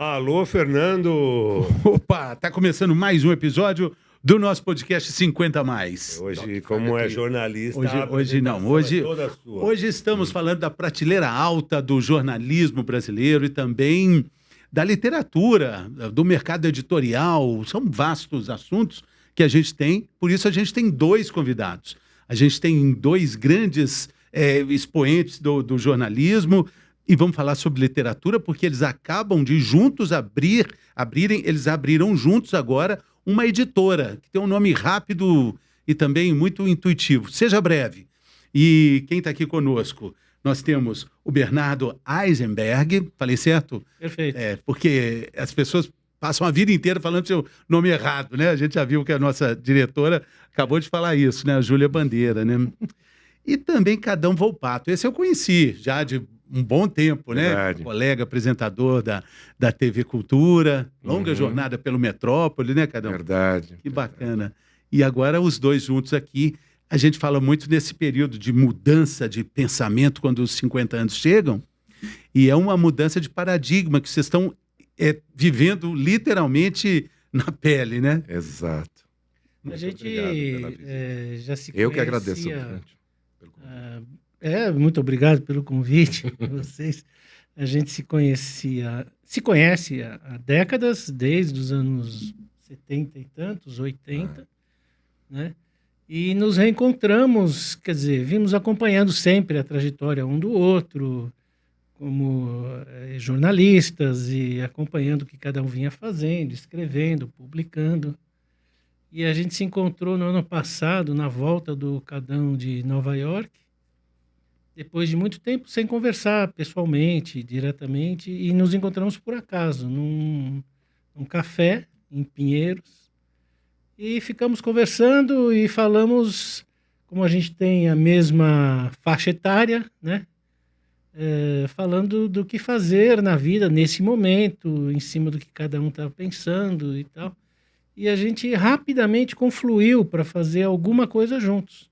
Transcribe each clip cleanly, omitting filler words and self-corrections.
Alô, Fernando! Opa, tá começando mais um episódio do nosso podcast 50 Mais. Hoje, como é jornalista, hoje estamos falando da prateleira alta do jornalismo brasileiro e também da literatura, do mercado editorial. São vastos assuntos que a gente tem, por isso a gente tem dois convidados. A gente tem dois grandes expoentes do jornalismo. E vamos falar sobre literatura, porque eles acabam de juntos eles abriram juntos agora uma editora, que tem um nome rápido e também muito intuitivo. Seja breve. E quem está aqui conosco? Nós temos o Bernardo Eisenberg, falei certo? Perfeito. Porque as pessoas passam a vida inteira falando seu nome errado, né? A gente já viu que a nossa diretora acabou de falar isso, né? A Júlia Bandeira, né? E também Cadão Volpato. Esse eu conheci já de um bom tempo, Verdade. Né? Colega apresentador da TV Cultura, longa jornada pelo Metrópole, né, Cadão? Verdade. Que bacana. E agora os dois juntos aqui, a gente fala muito nesse período de mudança de pensamento quando os 50 anos chegam, e é uma mudança de paradigma que vocês estão vivendo literalmente na pele, né? Exato. A gente já se conhecia... Eu que agradeço. Muito obrigado pelo convite de vocês. A gente se conhece há décadas, desde os anos 70 e tantos, 80, né? E nos reencontramos, quer dizer, vimos acompanhando sempre a trajetória um do outro, como jornalistas, e acompanhando o que cada um vinha fazendo, escrevendo, publicando. E a gente se encontrou no ano passado, na volta do Cadão de Nova York, depois de muito tempo sem conversar pessoalmente, diretamente, e nos encontramos por acaso, num café em Pinheiros, e ficamos conversando e falamos, como a gente tem a mesma faixa etária, né? Falando do que fazer na vida nesse momento, em cima do que cada um está pensando e tal. E a gente rapidamente confluiu para fazer alguma coisa juntos.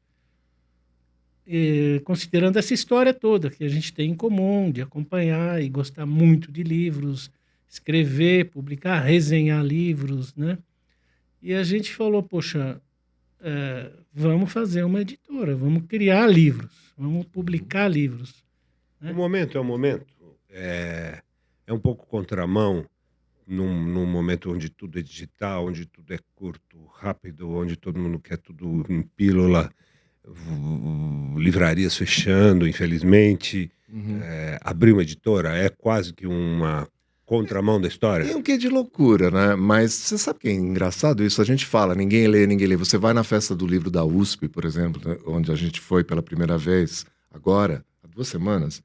Considerando essa história toda que a gente tem em comum, de acompanhar e gostar muito de livros, escrever, publicar, resenhar livros, né? E a gente falou, poxa, vamos fazer uma editora, vamos criar livros, vamos publicar livros. Né? O momento é um momento. É um pouco contramão num momento onde tudo é digital, onde tudo é curto, rápido, onde todo mundo quer tudo em pílula. Livrarias fechando, infelizmente. Abrir uma editora é quase que uma contramão da história. Tem um quê de loucura, né? Mas você sabe que é engraçado isso? A gente fala, ninguém lê, ninguém lê. Você vai na festa do livro da USP, por exemplo, né? Onde a gente foi pela primeira vez, agora, há 2 semanas.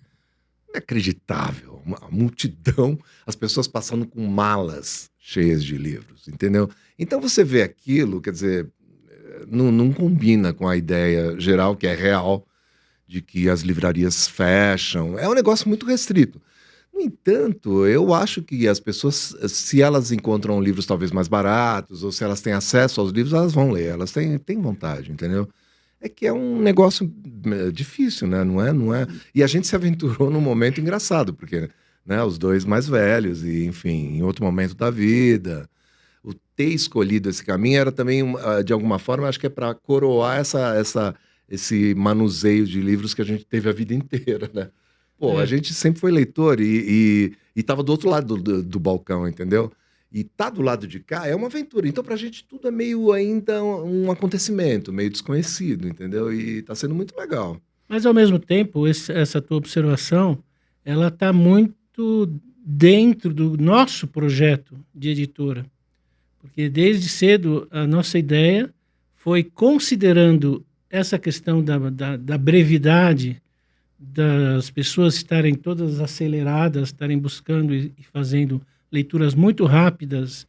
Inacreditável. Uma multidão, as pessoas passando com malas cheias de livros, entendeu? Então você vê aquilo, quer dizer... Não combina com a ideia geral, que é real, de que as livrarias fecham. É um negócio muito restrito. No entanto, eu acho que as pessoas, se elas encontram livros talvez mais baratos, ou se elas têm acesso aos livros, elas vão ler, elas têm vontade, entendeu? É que é um negócio difícil, né? Não é. E a gente se aventurou num momento engraçado, porque, né, os dois mais velhos, e enfim, em outro momento da vida... O ter escolhido esse caminho era também, de alguma forma, acho que é para coroar esse manuseio de livros que a gente teve a vida inteira, né? Pô, a gente sempre foi leitor e estava do outro lado do balcão, entendeu? E tá do lado de cá é uma aventura. Então, pra gente, tudo é meio ainda um acontecimento, meio desconhecido, entendeu? E tá sendo muito legal. Mas, ao mesmo tempo, essa tua observação, ela tá muito dentro do nosso projeto de editora. Porque desde cedo a nossa ideia foi, considerando essa questão da brevidade, das pessoas estarem todas aceleradas, estarem buscando e fazendo leituras muito rápidas,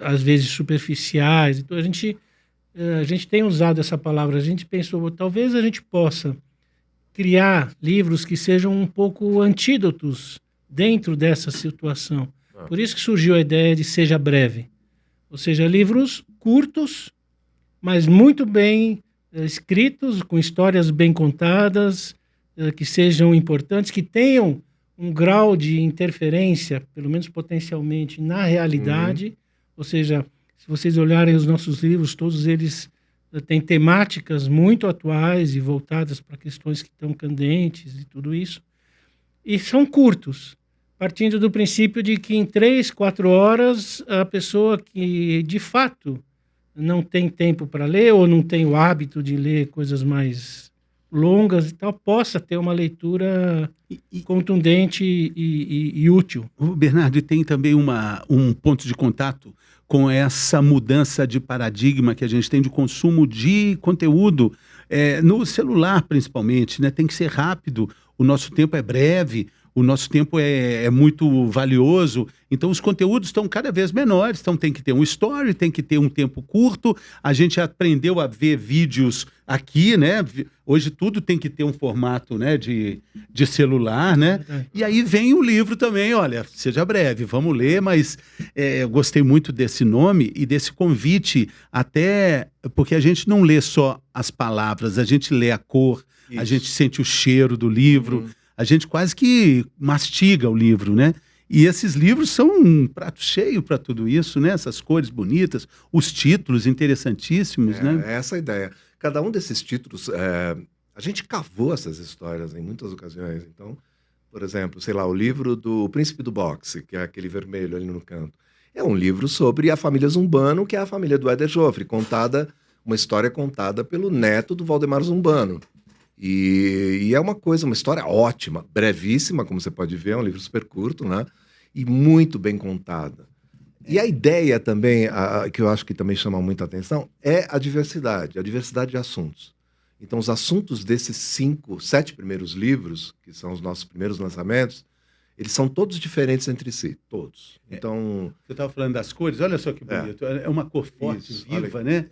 às vezes superficiais. Então a gente tem usado essa palavra, a gente pensou, talvez a gente possa criar livros que sejam um pouco antídotos dentro dessa situação. Por isso que surgiu a ideia de Seja Breve. Ou seja, livros curtos, mas muito bem escritos, com histórias bem contadas, que sejam importantes, que tenham um grau de interferência, pelo menos potencialmente, na realidade. Ou seja, se vocês olharem os nossos livros, todos eles têm temáticas muito atuais e voltadas para questões que estão candentes e tudo isso. E são curtos, partindo do princípio de que em 3, 4 horas, a pessoa que, de fato, não tem tempo para ler ou não tem o hábito de ler coisas mais longas e tal, possa ter uma leitura contundente e útil. Bernardo, e tem também um ponto de contato com essa mudança de paradigma que a gente tem de consumo de conteúdo, no celular principalmente, né? Tem que ser rápido, o nosso tempo é breve, o nosso tempo é muito valioso, então os conteúdos estão cada vez menores, então tem que ter um story, tem que ter um tempo curto, a gente aprendeu a ver vídeos aqui, né? Hoje tudo tem que ter um formato, né, de celular, né? E aí vem o livro também, olha, seja breve, vamos ler, mas eu gostei muito desse nome e desse convite, até porque a gente não lê só as palavras, a gente lê a cor, a gente sente o cheiro do livro, a gente quase que mastiga o livro, né? E esses livros são um prato cheio para tudo isso, né? Essas cores bonitas, os títulos interessantíssimos, né? É essa a ideia. Cada um desses títulos, a gente cavou essas histórias em muitas ocasiões. Então, por exemplo, sei lá, o livro do Príncipe do Boxe, que é aquele vermelho ali no canto. É um livro sobre a família Zumbano, que é a família do Éder Joffre, uma história contada pelo neto do Valdemar Zumbano. E é uma história ótima, brevíssima, como você pode ver, é um livro super curto, né? E muito bem contada. E a ideia também, que eu acho que também chama muita atenção, é a diversidade de assuntos. Então, os assuntos desses 7 primeiros livros, que são os nossos primeiros lançamentos, eles são todos diferentes entre si, todos. Então, você estava falando das cores, olha só que bonito. É uma cor forte, isso, viva, né?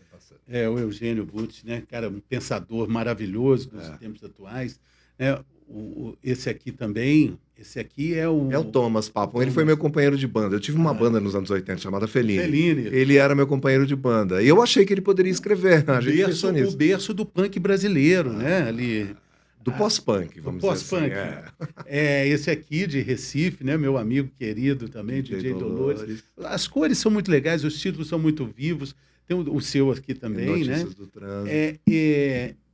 É o Eugênio Butz, né? Cara, um pensador maravilhoso dos tempos atuais. Esse aqui também, esse aqui é o... É o Thomas Papon, ele foi meu companheiro de banda. Eu tive uma banda nos anos 80 chamada Fellini. Ele era meu companheiro de banda. E eu achei que ele poderia escrever. O berço do punk brasileiro, né? Ali... Do pós-punk, vamos dizer assim. Esse aqui de Recife, né? Meu amigo querido também, DJ Dolores. As cores são muito legais, os títulos são muito vivos. Tem o seu aqui também, né? Do Trânsito.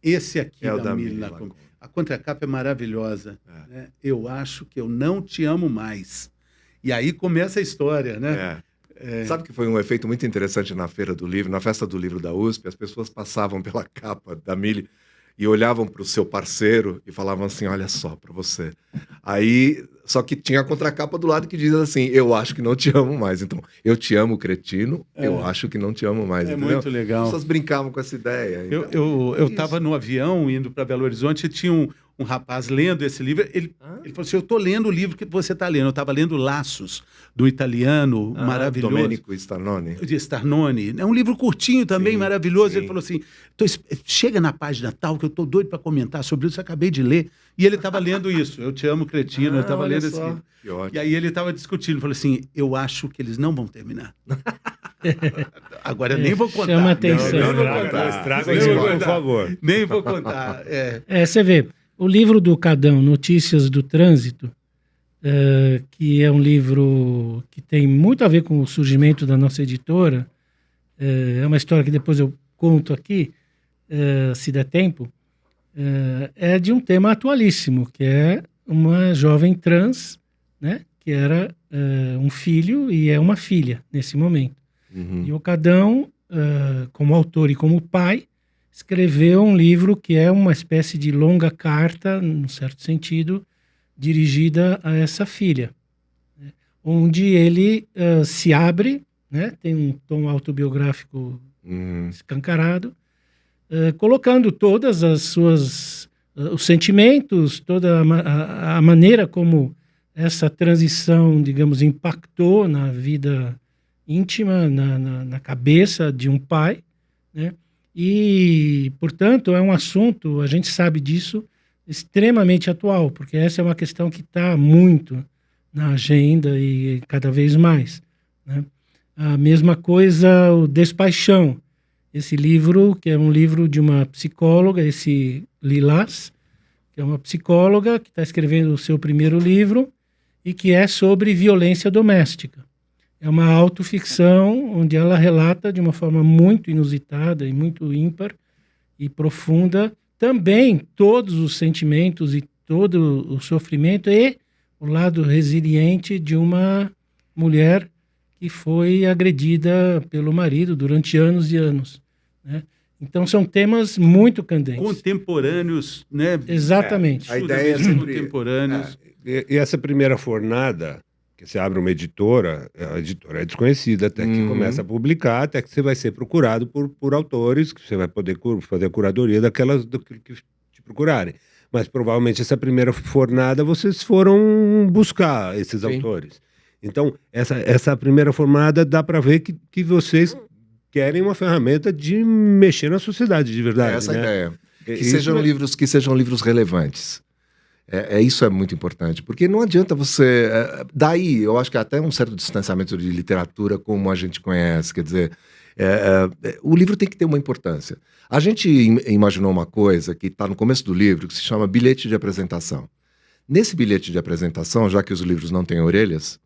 Esse aqui o da Mili Lacombe. A contracapa é maravilhosa. Né? Eu acho que eu não te amo mais. E aí começa a história, né? Sabe que foi um efeito muito interessante na Feira do Livro, na Festa do Livro da USP, as pessoas passavam pela capa da Mili e olhavam para o seu parceiro e falavam assim, olha só, para você. Aí, só que tinha a contracapa do lado que diz assim, eu acho que não te amo mais. Então, eu te amo, cretino, eu acho que não te amo mais. É entendeu? muito legal. As pessoas brincavam com essa ideia. Então, eu estava no avião indo para Belo Horizonte e tinha um rapaz lendo esse livro. Ele falou assim, eu estou lendo o livro que você está lendo. Eu estava lendo Laços, do italiano, maravilhoso. Domenico Starnone. De Starnone. É um livro curtinho também, maravilhoso. Sim. Ele falou assim, chega na página tal, que eu estou doido para comentar sobre isso, eu acabei de ler. E ele estava lendo isso, Eu Te Amo, Cretino, eu estava lendo esse livro. E aí ele estava discutindo, falou assim, eu acho que eles não vão terminar. Agora nem vou contar. Chama atenção. Estraga isso, por favor. Nem vou contar. Você vê, o livro do Cadão, Notícias do Trânsito, que é um livro que tem muito a ver com o surgimento da nossa editora, é uma história que depois eu conto aqui, se der tempo, é de um tema atualíssimo, que é uma jovem trans, né, que era um filho e é uma filha nesse momento. E o Cadão, como autor e como pai, escreveu um livro que é uma espécie de longa carta, num certo sentido, dirigida a essa filha, né, onde ele se abre, né, tem um tom autobiográfico escancarado, colocando todas as suas os sentimentos, toda a maneira como essa transição, digamos, impactou na vida íntima, na cabeça de um pai, né? E, portanto, é um assunto, a gente sabe disso, extremamente atual, porque essa é uma questão que está muito na agenda e cada vez mais, né? A mesma coisa, o Despaixão, esse livro, que é um livro de uma psicóloga, esse Lilás, que é uma psicóloga que está escrevendo o seu primeiro livro e que é sobre violência doméstica. É uma autoficção onde ela relata de uma forma muito inusitada e muito ímpar e profunda também todos os sentimentos e todo o sofrimento e o lado resiliente de uma mulher que foi agredida pelo marido durante anos e anos, né? Então são temas muito candentes. Contemporâneos, né? Exatamente. A ideia é sempre... Contemporâneos. E essa primeira fornada, que você abre uma editora, a editora é desconhecida, até que começa a publicar, até que você vai ser procurado por autores, que você vai poder fazer a curadoria do que te procurarem. Mas provavelmente essa primeira fornada vocês foram buscar esses autores. Então, essa primeira fornada dá para ver que vocês querem uma ferramenta de mexer na sociedade, de verdade. Essa né? ideia. Que sejam livros relevantes. Isso é muito importante, porque não adianta você... daí, eu acho que até um certo distanciamento de literatura como a gente conhece, quer dizer, o livro tem que ter uma importância. A gente imaginou uma coisa que está no começo do livro, que se chama bilhete de apresentação. Nesse bilhete de apresentação, já que os livros não têm orelhas,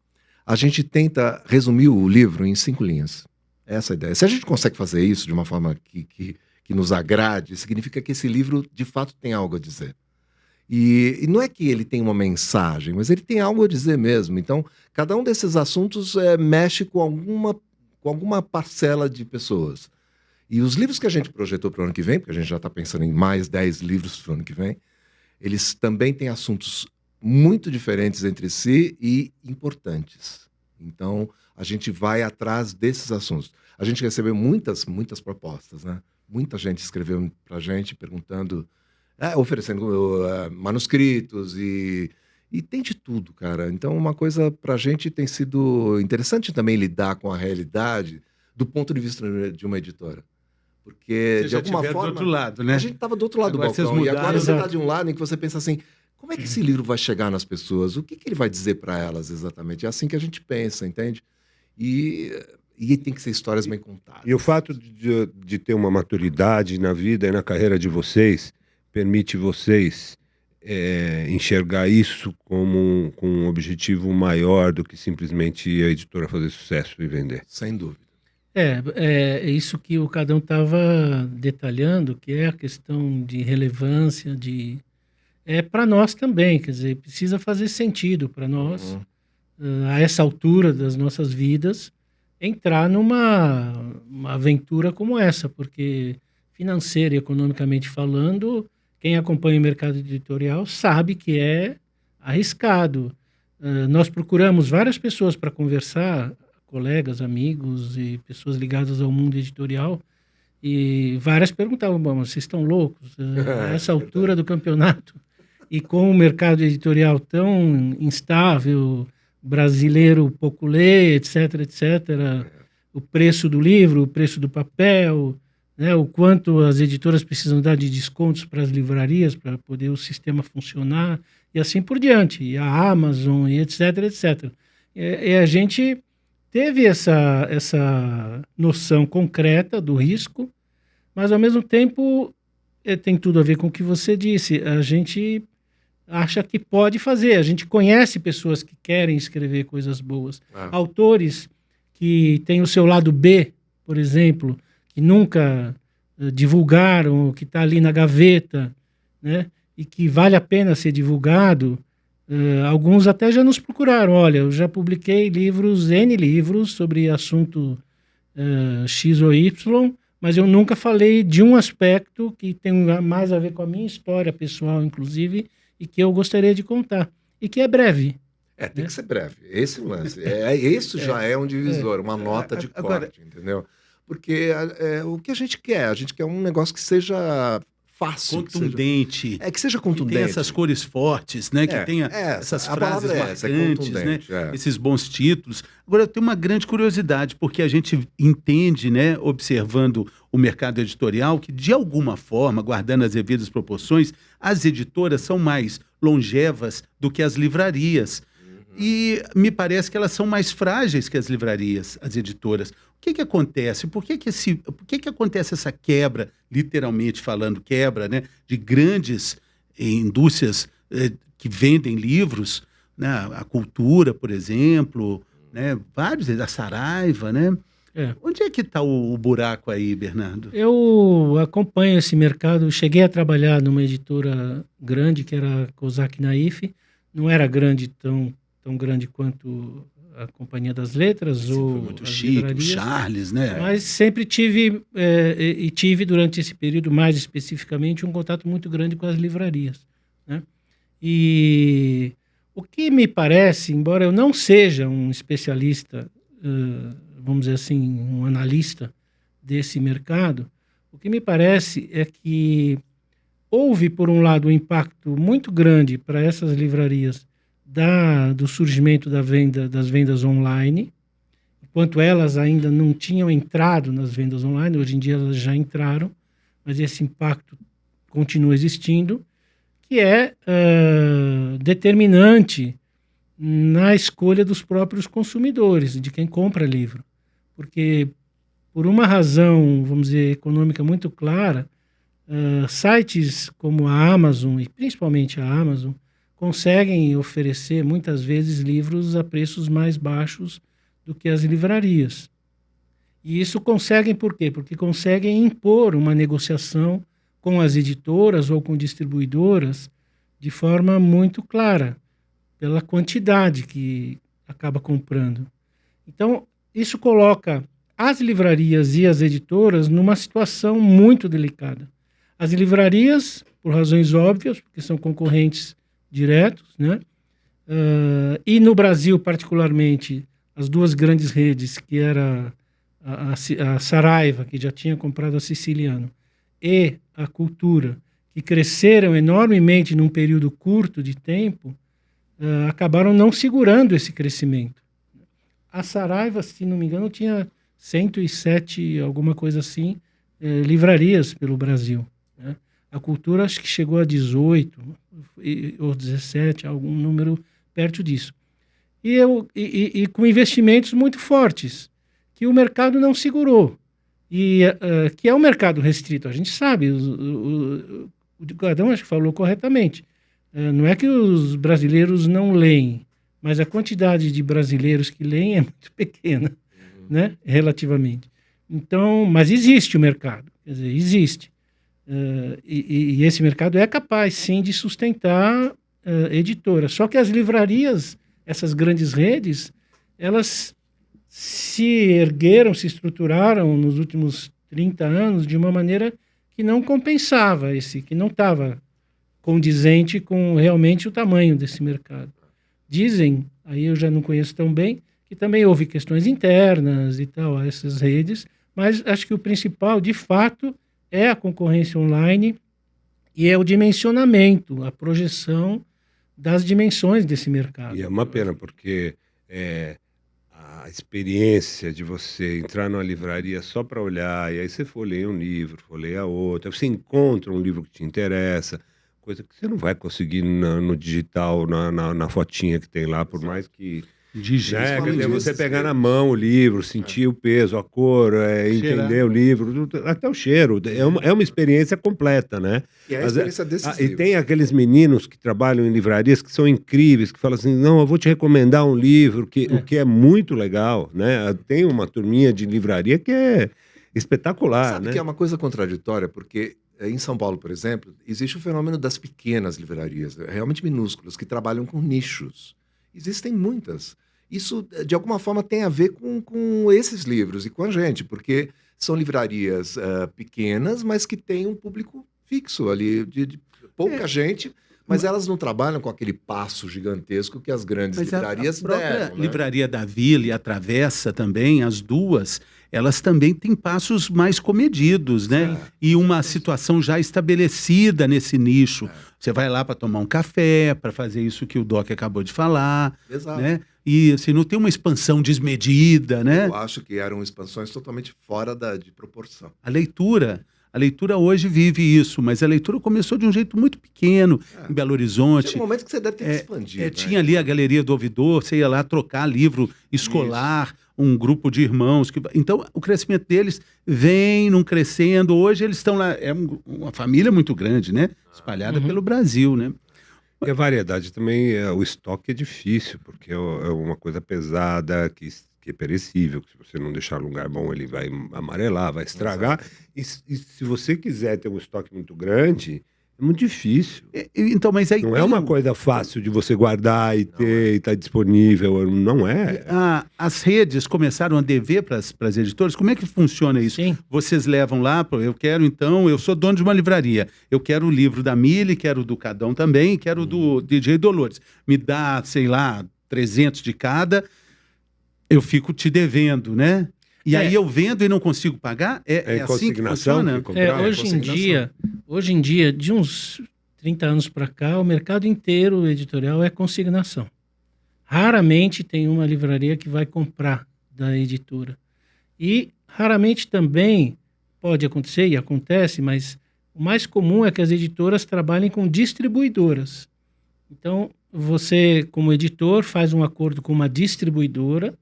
a gente tenta resumir o livro em 5 linhas. Essa é a ideia. Se a gente consegue fazer isso de uma forma que nos agrade, significa que esse livro, de fato, tem algo a dizer. E não é que ele tem uma mensagem, mas ele tem algo a dizer mesmo. Então, cada um desses assuntos mexe com alguma parcela de pessoas. E os livros que a gente projetou para o ano que vem, porque a gente já está pensando em mais 10 livros para o ano que vem, eles também têm assuntos muito diferentes entre si e importantes. Então, a gente vai atrás desses assuntos. A gente recebeu muitas propostas, né? Muita gente escreveu para a gente perguntando, oferecendo manuscritos e tem de tudo, cara. Então, uma coisa para a gente tem sido interessante também lidar com a realidade do ponto de vista de uma editora. Porque, Você de alguma forma, do outro lado, né? A gente estava do outro lado Agora do balcão. vocês E agora mudaram. você está de um lado em que você pensa assim, como é que esse livro vai chegar nas pessoas? O que ele vai dizer para elas exatamente? É assim que a gente pensa, entende? E tem que ser histórias bem contadas. E o fato de ter uma maturidade na vida e na carreira de vocês permite vocês enxergar isso como com um objetivo maior do que simplesmente a editora fazer sucesso e vender. Sem dúvida. É isso que o Cadão estava detalhando, que é a questão de relevância, para nós também, quer dizer, precisa fazer sentido para nós, a essa altura das nossas vidas, entrar numa aventura como essa, porque financeira e economicamente falando, quem acompanha o mercado editorial sabe que é arriscado. Nós procuramos várias pessoas para conversar, colegas, amigos e pessoas ligadas ao mundo editorial, e várias perguntavam, bom, vocês estão loucos? A essa altura do campeonato, e com o mercado editorial tão instável, brasileiro pouco lê, etc., o preço do livro, o preço do papel, né, o quanto as editoras precisam dar de descontos para as livrarias para poder o sistema funcionar, e assim por diante, e a Amazon, e etc., etc. E a gente teve essa noção concreta do risco, mas, ao mesmo tempo, tem tudo a ver com o que você disse. A gente acha que pode fazer. A gente conhece pessoas que querem escrever coisas boas. Autores que têm o seu lado B, por exemplo, que nunca divulgaram, que está ali na gaveta, né? E que vale a pena ser divulgado. Alguns até já nos procuraram. Olha, eu já publiquei N livros sobre assunto X ou Y, mas eu nunca falei de um aspecto que tem mais a ver com a minha história pessoal, inclusive, e que eu gostaria de contar. E que é breve. Tem que ser breve. Esse lance. Isso já é um divisor, uma nota de corte, entendeu? Porque o que a gente quer um negócio que seja fácil. Contundente. Que seja contundente. Que tenha essas cores fortes, né? Que tenha essas frases marcantes, né? Esses bons títulos. Agora, eu tenho uma grande curiosidade, porque a gente entende, né, observando o mercado editorial, que, de alguma forma, guardando as devidas proporções, as editoras são mais longevas do que as livrarias. E me parece que elas são mais frágeis que as livrarias, as editoras. O que acontece? Por que acontece essa quebra, literalmente falando quebra, né, de grandes indústrias que vendem livros né? A Cultura, por exemplo, né? Vários, a Saraiva, né? Onde é que está o buraco aí, Bernardo? Eu acompanho esse mercado. Cheguei a trabalhar numa editora grande, que era a Kozak Naif. Não era grande, tão grande quanto a Companhia das Letras. Sim, ou foi muito as chique, o livrarias. Charles, né? Mas sempre tive, e tive durante esse período, mais especificamente, um contato muito grande com as livrarias, né? E o que me parece, embora eu não seja um especialista, vamos dizer assim, um analista desse mercado, o que me parece é que houve, por um lado, um impacto muito grande para essas livrarias do surgimento das vendas online, enquanto elas ainda não tinham entrado nas vendas online. Hoje em dia elas já entraram, mas esse impacto continua existindo, que é determinante na escolha dos próprios consumidores, de quem compra livro. Porque, por uma razão, vamos dizer, econômica muito clara, sites como a Amazon, e principalmente a Amazon, conseguem oferecer, muitas vezes, livros a preços mais baixos do que as livrarias. E isso conseguem por quê? Porque conseguem impor uma negociação com as editoras ou com distribuidoras de forma muito clara, pela quantidade que acaba comprando. Então, isso coloca as livrarias e as editoras numa situação muito delicada. As livrarias, por razões óbvias, porque são concorrentes diretos, né? E no Brasil, particularmente, as duas grandes redes, que era a Saraiva, que já tinha comprado a Siciliano, e a Cultura, que cresceram enormemente num período curto de tempo, acabaram não segurando esse crescimento. A Saraiva, se não me engano, tinha 107, alguma coisa assim, livrarias pelo Brasil, né? A Cultura acho que chegou a 18 ou 17, algum número perto disso. E com investimentos muito fortes, que o mercado não segurou. Que é um mercado restrito, a gente sabe, o Gadão acho que falou corretamente. Não é que os brasileiros não leem, mas a quantidade de brasileiros que leem é muito pequena, né, relativamente. Então, mas existe o mercado, quer dizer, existe. E esse mercado é capaz, sim, de sustentar editoras. Só que as livrarias, essas grandes redes, elas se ergueram, se estruturaram nos últimos 30 anos de uma maneira que não compensava que não estava condizente com realmente o tamanho desse mercado. Dizem, aí eu já não conheço tão bem, que também houve questões internas e tal, a essas redes, mas acho que o principal, de fato, é a concorrência online e é o dimensionamento, a projeção das dimensões desse mercado. E é uma pena, porque a experiência de você entrar numa livraria só para olhar, e aí você folheia um livro, folheia outro, aí você encontra um livro que te interessa, coisa que você não vai conseguir no digital, na fotinha que tem lá, por mais que... Quer dizer, você pegar na mão o livro, sentir o peso, a cor, entender o livro, até o cheiro. É uma experiência completa, né? E é a experiência desses E tem aqueles meninos que trabalham em livrarias que são incríveis, que falam assim, não, eu vou te recomendar um livro, o que é muito legal, né? Tem uma turminha de livraria que é espetacular, Sabe né? que é uma coisa contraditória, porque em São Paulo, por exemplo, existe o fenômeno das pequenas livrarias, realmente minúsculas, que trabalham com nichos. Existem muitas. Isso, de alguma forma, tem a ver com esses livros e com a gente, porque são livrarias pequenas, mas que têm um público fixo ali, de pouca gente, mas elas não trabalham com aquele passo gigantesco que as grandes livrarias a própria deram, né? Livraria da Vila e a Travessa também, as duas, elas também têm passos mais comedidos, né? E uma situação já estabelecida nesse nicho. Você vai lá para tomar um café, para fazer isso que o Doc acabou de falar, Exato. né? E assim, não tem uma expansão desmedida, né? Eu acho que eram expansões totalmente fora de proporção. A leitura hoje vive isso, mas a leitura começou de um jeito muito pequeno, em Belo Horizonte. Tinha um momento que você deve ter que expandir. Né? Tinha ali a Galeria do Ouvidor, você ia lá trocar livro escolar, um grupo de irmãos. Então, o crescimento deles vem num crescendo. Hoje eles estão lá, é uma família muito grande, né? Espalhada pelo Brasil, né? E a variedade também, o estoque é difícil, porque é uma coisa pesada que é perecível, que se você não deixar no lugar bom, ele vai amarelar, vai estragar. Exato. E se você quiser ter um estoque muito grande, é muito difícil. Então, mas aí Não é uma coisa fácil de você guardar e ter e estar disponível. Não é. As redes começaram a dever para as editoras. Como é que funciona isso? Sim. Vocês levam lá, eu sou dono de uma livraria, eu quero o livro da Mili, quero o do Cadão também, quero o do DJ Dolores. Me dá, sei lá, 300 de cada, eu fico te devendo, né? E aí eu vendo e não consigo pagar? É assim que consignação funciona? que comprar? Hoje em dia, de uns 30 anos para cá, o mercado inteiro editorial é consignação. Raramente tem uma livraria que vai comprar da editora. E raramente também pode acontecer, e acontece, mas o mais comum é que as editoras trabalhem com distribuidoras. Então, você, como editor, faz um acordo com uma distribuidora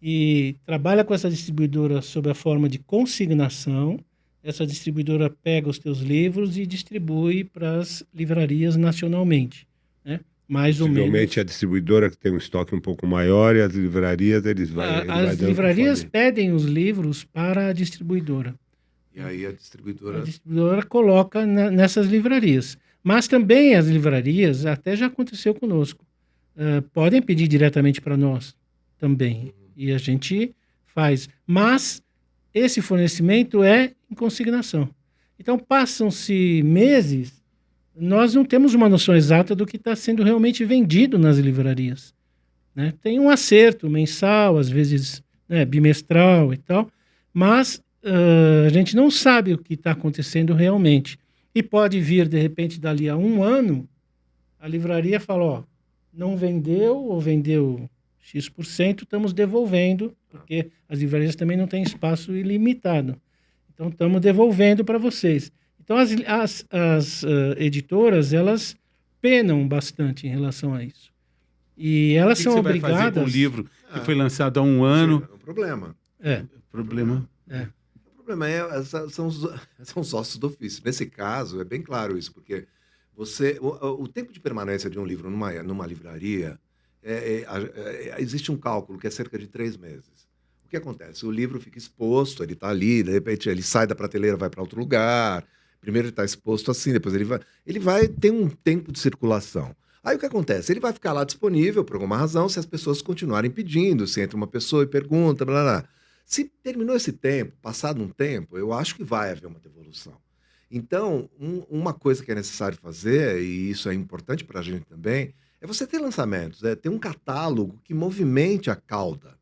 e trabalha com essa distribuidora sob a forma de consignação. Essa distribuidora pega os teus livros e distribui para as livrarias nacionalmente, né? Mais ou menos. Possivelmente a distribuidora que tem um estoque um pouco maior e as livrarias, ele vai As dando livrarias conforme. pedem os livros para a distribuidora. E aí a A distribuidora... distribuidora coloca nessas livrarias. Mas também as livrarias, até já aconteceu conosco, podem pedir diretamente para nós também. E a gente faz. Mas esse fornecimento é em consignação. Então, passam-se meses, nós não temos uma noção exata do que está sendo realmente vendido nas livrarias, né? Tem um acerto mensal, às vezes, né, bimestral e tal, mas a gente não sabe o que está acontecendo realmente. E pode vir, de repente, dali a um ano, a livraria fala, ó, não vendeu ou vendeu X%, estamos devolvendo, porque as livrarias também não têm espaço ilimitado. Então, estamos devolvendo para vocês. Então, as editoras, elas penam bastante em relação a isso. E elas são você obrigadas... vai fazer com um livro que foi lançado há um ano? É um problema. Problema. O problema são sócios do ofício. Nesse caso, é bem claro isso, porque o tempo de permanência de um livro numa livraria, existe um cálculo que é cerca de 3 meses. O que acontece? O livro fica exposto, ele está ali, de repente ele sai da prateleira, vai para outro lugar. Primeiro ele está exposto assim, depois ele vai ter um tempo de circulação. Aí o que acontece? Ele vai ficar lá disponível por alguma razão se as pessoas continuarem pedindo, se entra uma pessoa e pergunta, blá, blá, blá. Se terminou esse tempo, passado um tempo, eu acho que vai haver uma devolução. Então, uma coisa que é necessário fazer, e isso é importante para a gente também, é você ter lançamentos, ter um catálogo que movimente a cauda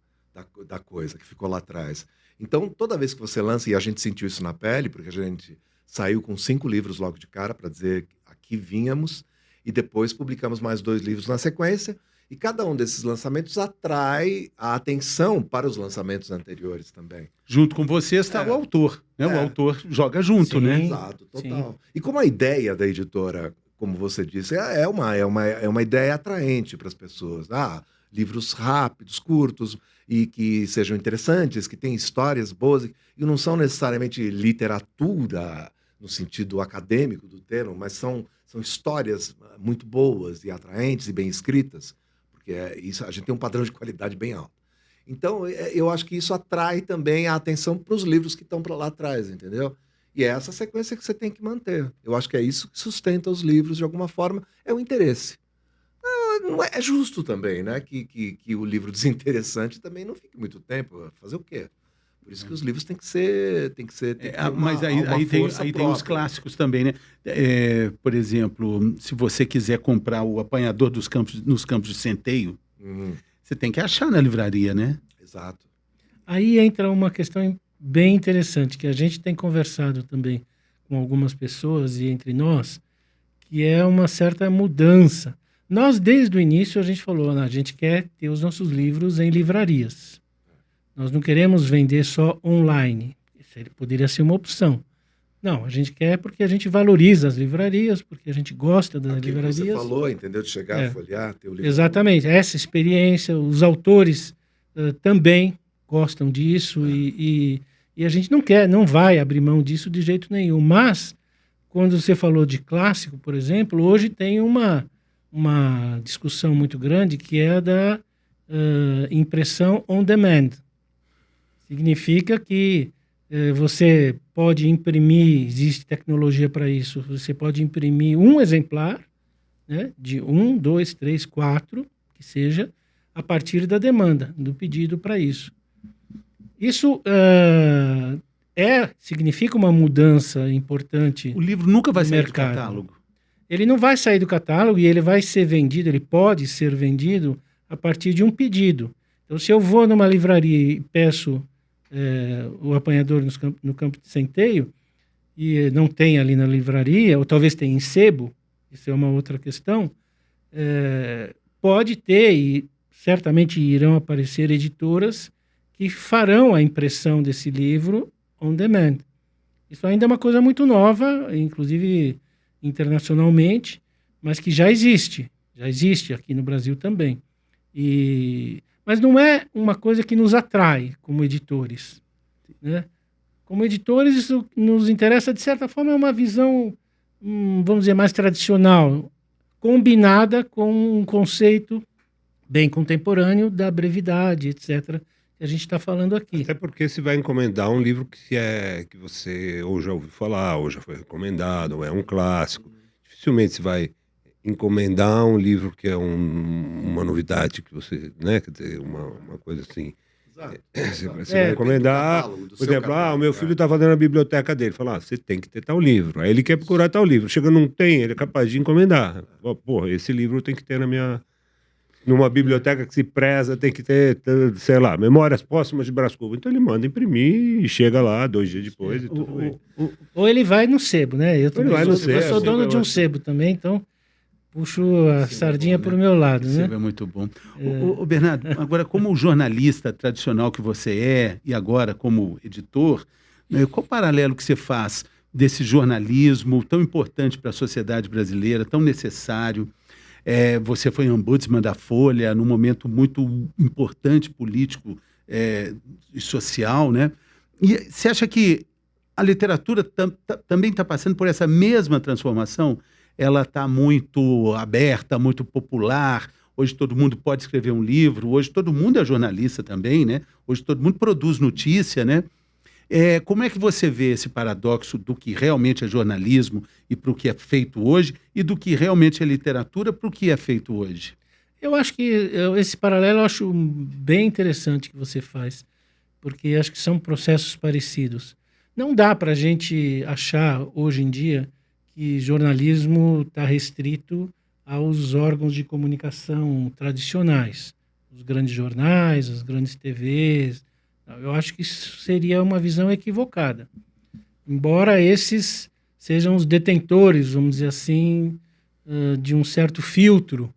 da coisa que ficou lá atrás. Então, toda vez que você lança, e a gente sentiu isso na pele, porque a gente saiu com 5 livros logo de cara para dizer que aqui vínhamos, e depois publicamos mais 2 livros na sequência, e cada um desses lançamentos atrai a atenção para os lançamentos anteriores também. Junto com você está o autor, né? O autor joga junto, Sim. né? Exato, total. E como a ideia da editora, como você disse, é uma ideia atraente para as pessoas. Livros rápidos, curtos, e que sejam interessantes, que tenham histórias boas, e não são necessariamente literatura no sentido acadêmico do termo, mas são histórias muito boas e atraentes e bem escritas, porque isso, a gente tem um padrão de qualidade bem alto. Então, eu acho que isso atrai também a atenção para os livros que estão para lá atrás, entendeu? E é essa sequência que você tem que manter. Eu acho que é isso que sustenta os livros de alguma forma, é o interesse. Não é justo também, né? Que o livro desinteressante também não fique muito tempo. Fazer o quê? Por isso que os livros têm que ter mas aí tem os clássicos também, né? Por exemplo, se você quiser comprar o Apanhador nos Campos de Centeio, você tem que achar na livraria, né? Exato. Aí entra uma questão bem interessante, que a gente tem conversado também com algumas pessoas e entre nós, que é uma certa mudança. Nós, desde o início, a gente falou, a gente quer ter os nossos livros em livrarias. Nós não queremos vender só online. Isso poderia ser uma opção. Não, a gente quer porque a gente valoriza as livrarias, porque a gente gosta das livrarias. Você falou, entendeu? De chegar a folhear, ter o livro. Exatamente. Essa experiência, os autores também gostam disso e a gente não vai abrir mão disso de jeito nenhum. Mas, quando você falou de clássico, por exemplo, hoje tem uma discussão muito grande que é a da impressão on demand. Significa que você pode imprimir, existe tecnologia para isso, você pode imprimir um exemplar, né, de 1, 2, 3, 4, que seja, a partir da demanda, do pedido para isso. Isso significa uma mudança importante. O livro nunca vai no sair do mercado. catálogo. Ele não vai sair do catálogo e ele vai ser vendido, ele pode ser vendido a partir de um pedido. Então, se eu vou numa livraria e peço o apanhador no Campo de Centeio, e não tem ali na livraria, ou talvez tenha em sebo, isso é uma outra questão, pode ter, e certamente irão aparecer editoras que farão a impressão desse livro on demand. Isso ainda é uma coisa muito nova, inclusive internacionalmente, mas que já existe aqui no Brasil também. Mas não é uma coisa que nos atrai como editores, né? Como editores, isso nos interessa, de certa forma, é uma visão, vamos dizer, mais tradicional, combinada com um conceito bem contemporâneo da brevidade, etc., que a gente está falando aqui. Até porque você vai encomendar um livro que você ou já ouviu falar, ou já foi recomendado, ou é um clássico. Dificilmente você vai encomendar um livro que é uma novidade que você, né, quer dizer, uma coisa assim. Você vai encomendar, por exemplo, o meu filho está fazendo a biblioteca dele, fala, você tem que ter tal livro. Aí ele quer procurar tal livro, chega, não tem, ele é capaz de encomendar. Pô, esse livro tem que ter numa biblioteca que se preza, tem que ter, sei lá, Memórias Póstumas de Brás Cubas. Então ele manda imprimir e chega lá 2 dias depois e tudo bem. Ou ele vai no sebo, né? Eu sou dono de um sebo também, então puxo a sardinha para o meu lado, né? É muito bom. Ô, Bernardo, agora como jornalista tradicional que você é, e agora como editor, qual o paralelo que você faz desse jornalismo tão importante para a sociedade brasileira, tão necessário? Você foi ombudsman da Folha num momento muito importante, político e social, né? E você acha que a literatura também está passando por essa mesma transformação? Ela está muito aberta, muito popular. Hoje todo mundo pode escrever um livro, hoje todo mundo é jornalista também, né? Hoje todo mundo produz notícia, né? Como é que você vê esse paradoxo do que realmente é jornalismo e para o que é feito hoje, e do que realmente é literatura para o que é feito hoje? Eu acho que esse paralelo eu acho bem interessante que você faz, porque acho que são processos parecidos. Não dá para a gente achar hoje em dia que jornalismo está restrito aos órgãos de comunicação tradicionais, os grandes jornais, as grandes TVs. Eu acho que isso seria uma visão equivocada. Embora esses sejam os detentores, vamos dizer assim, de um certo filtro,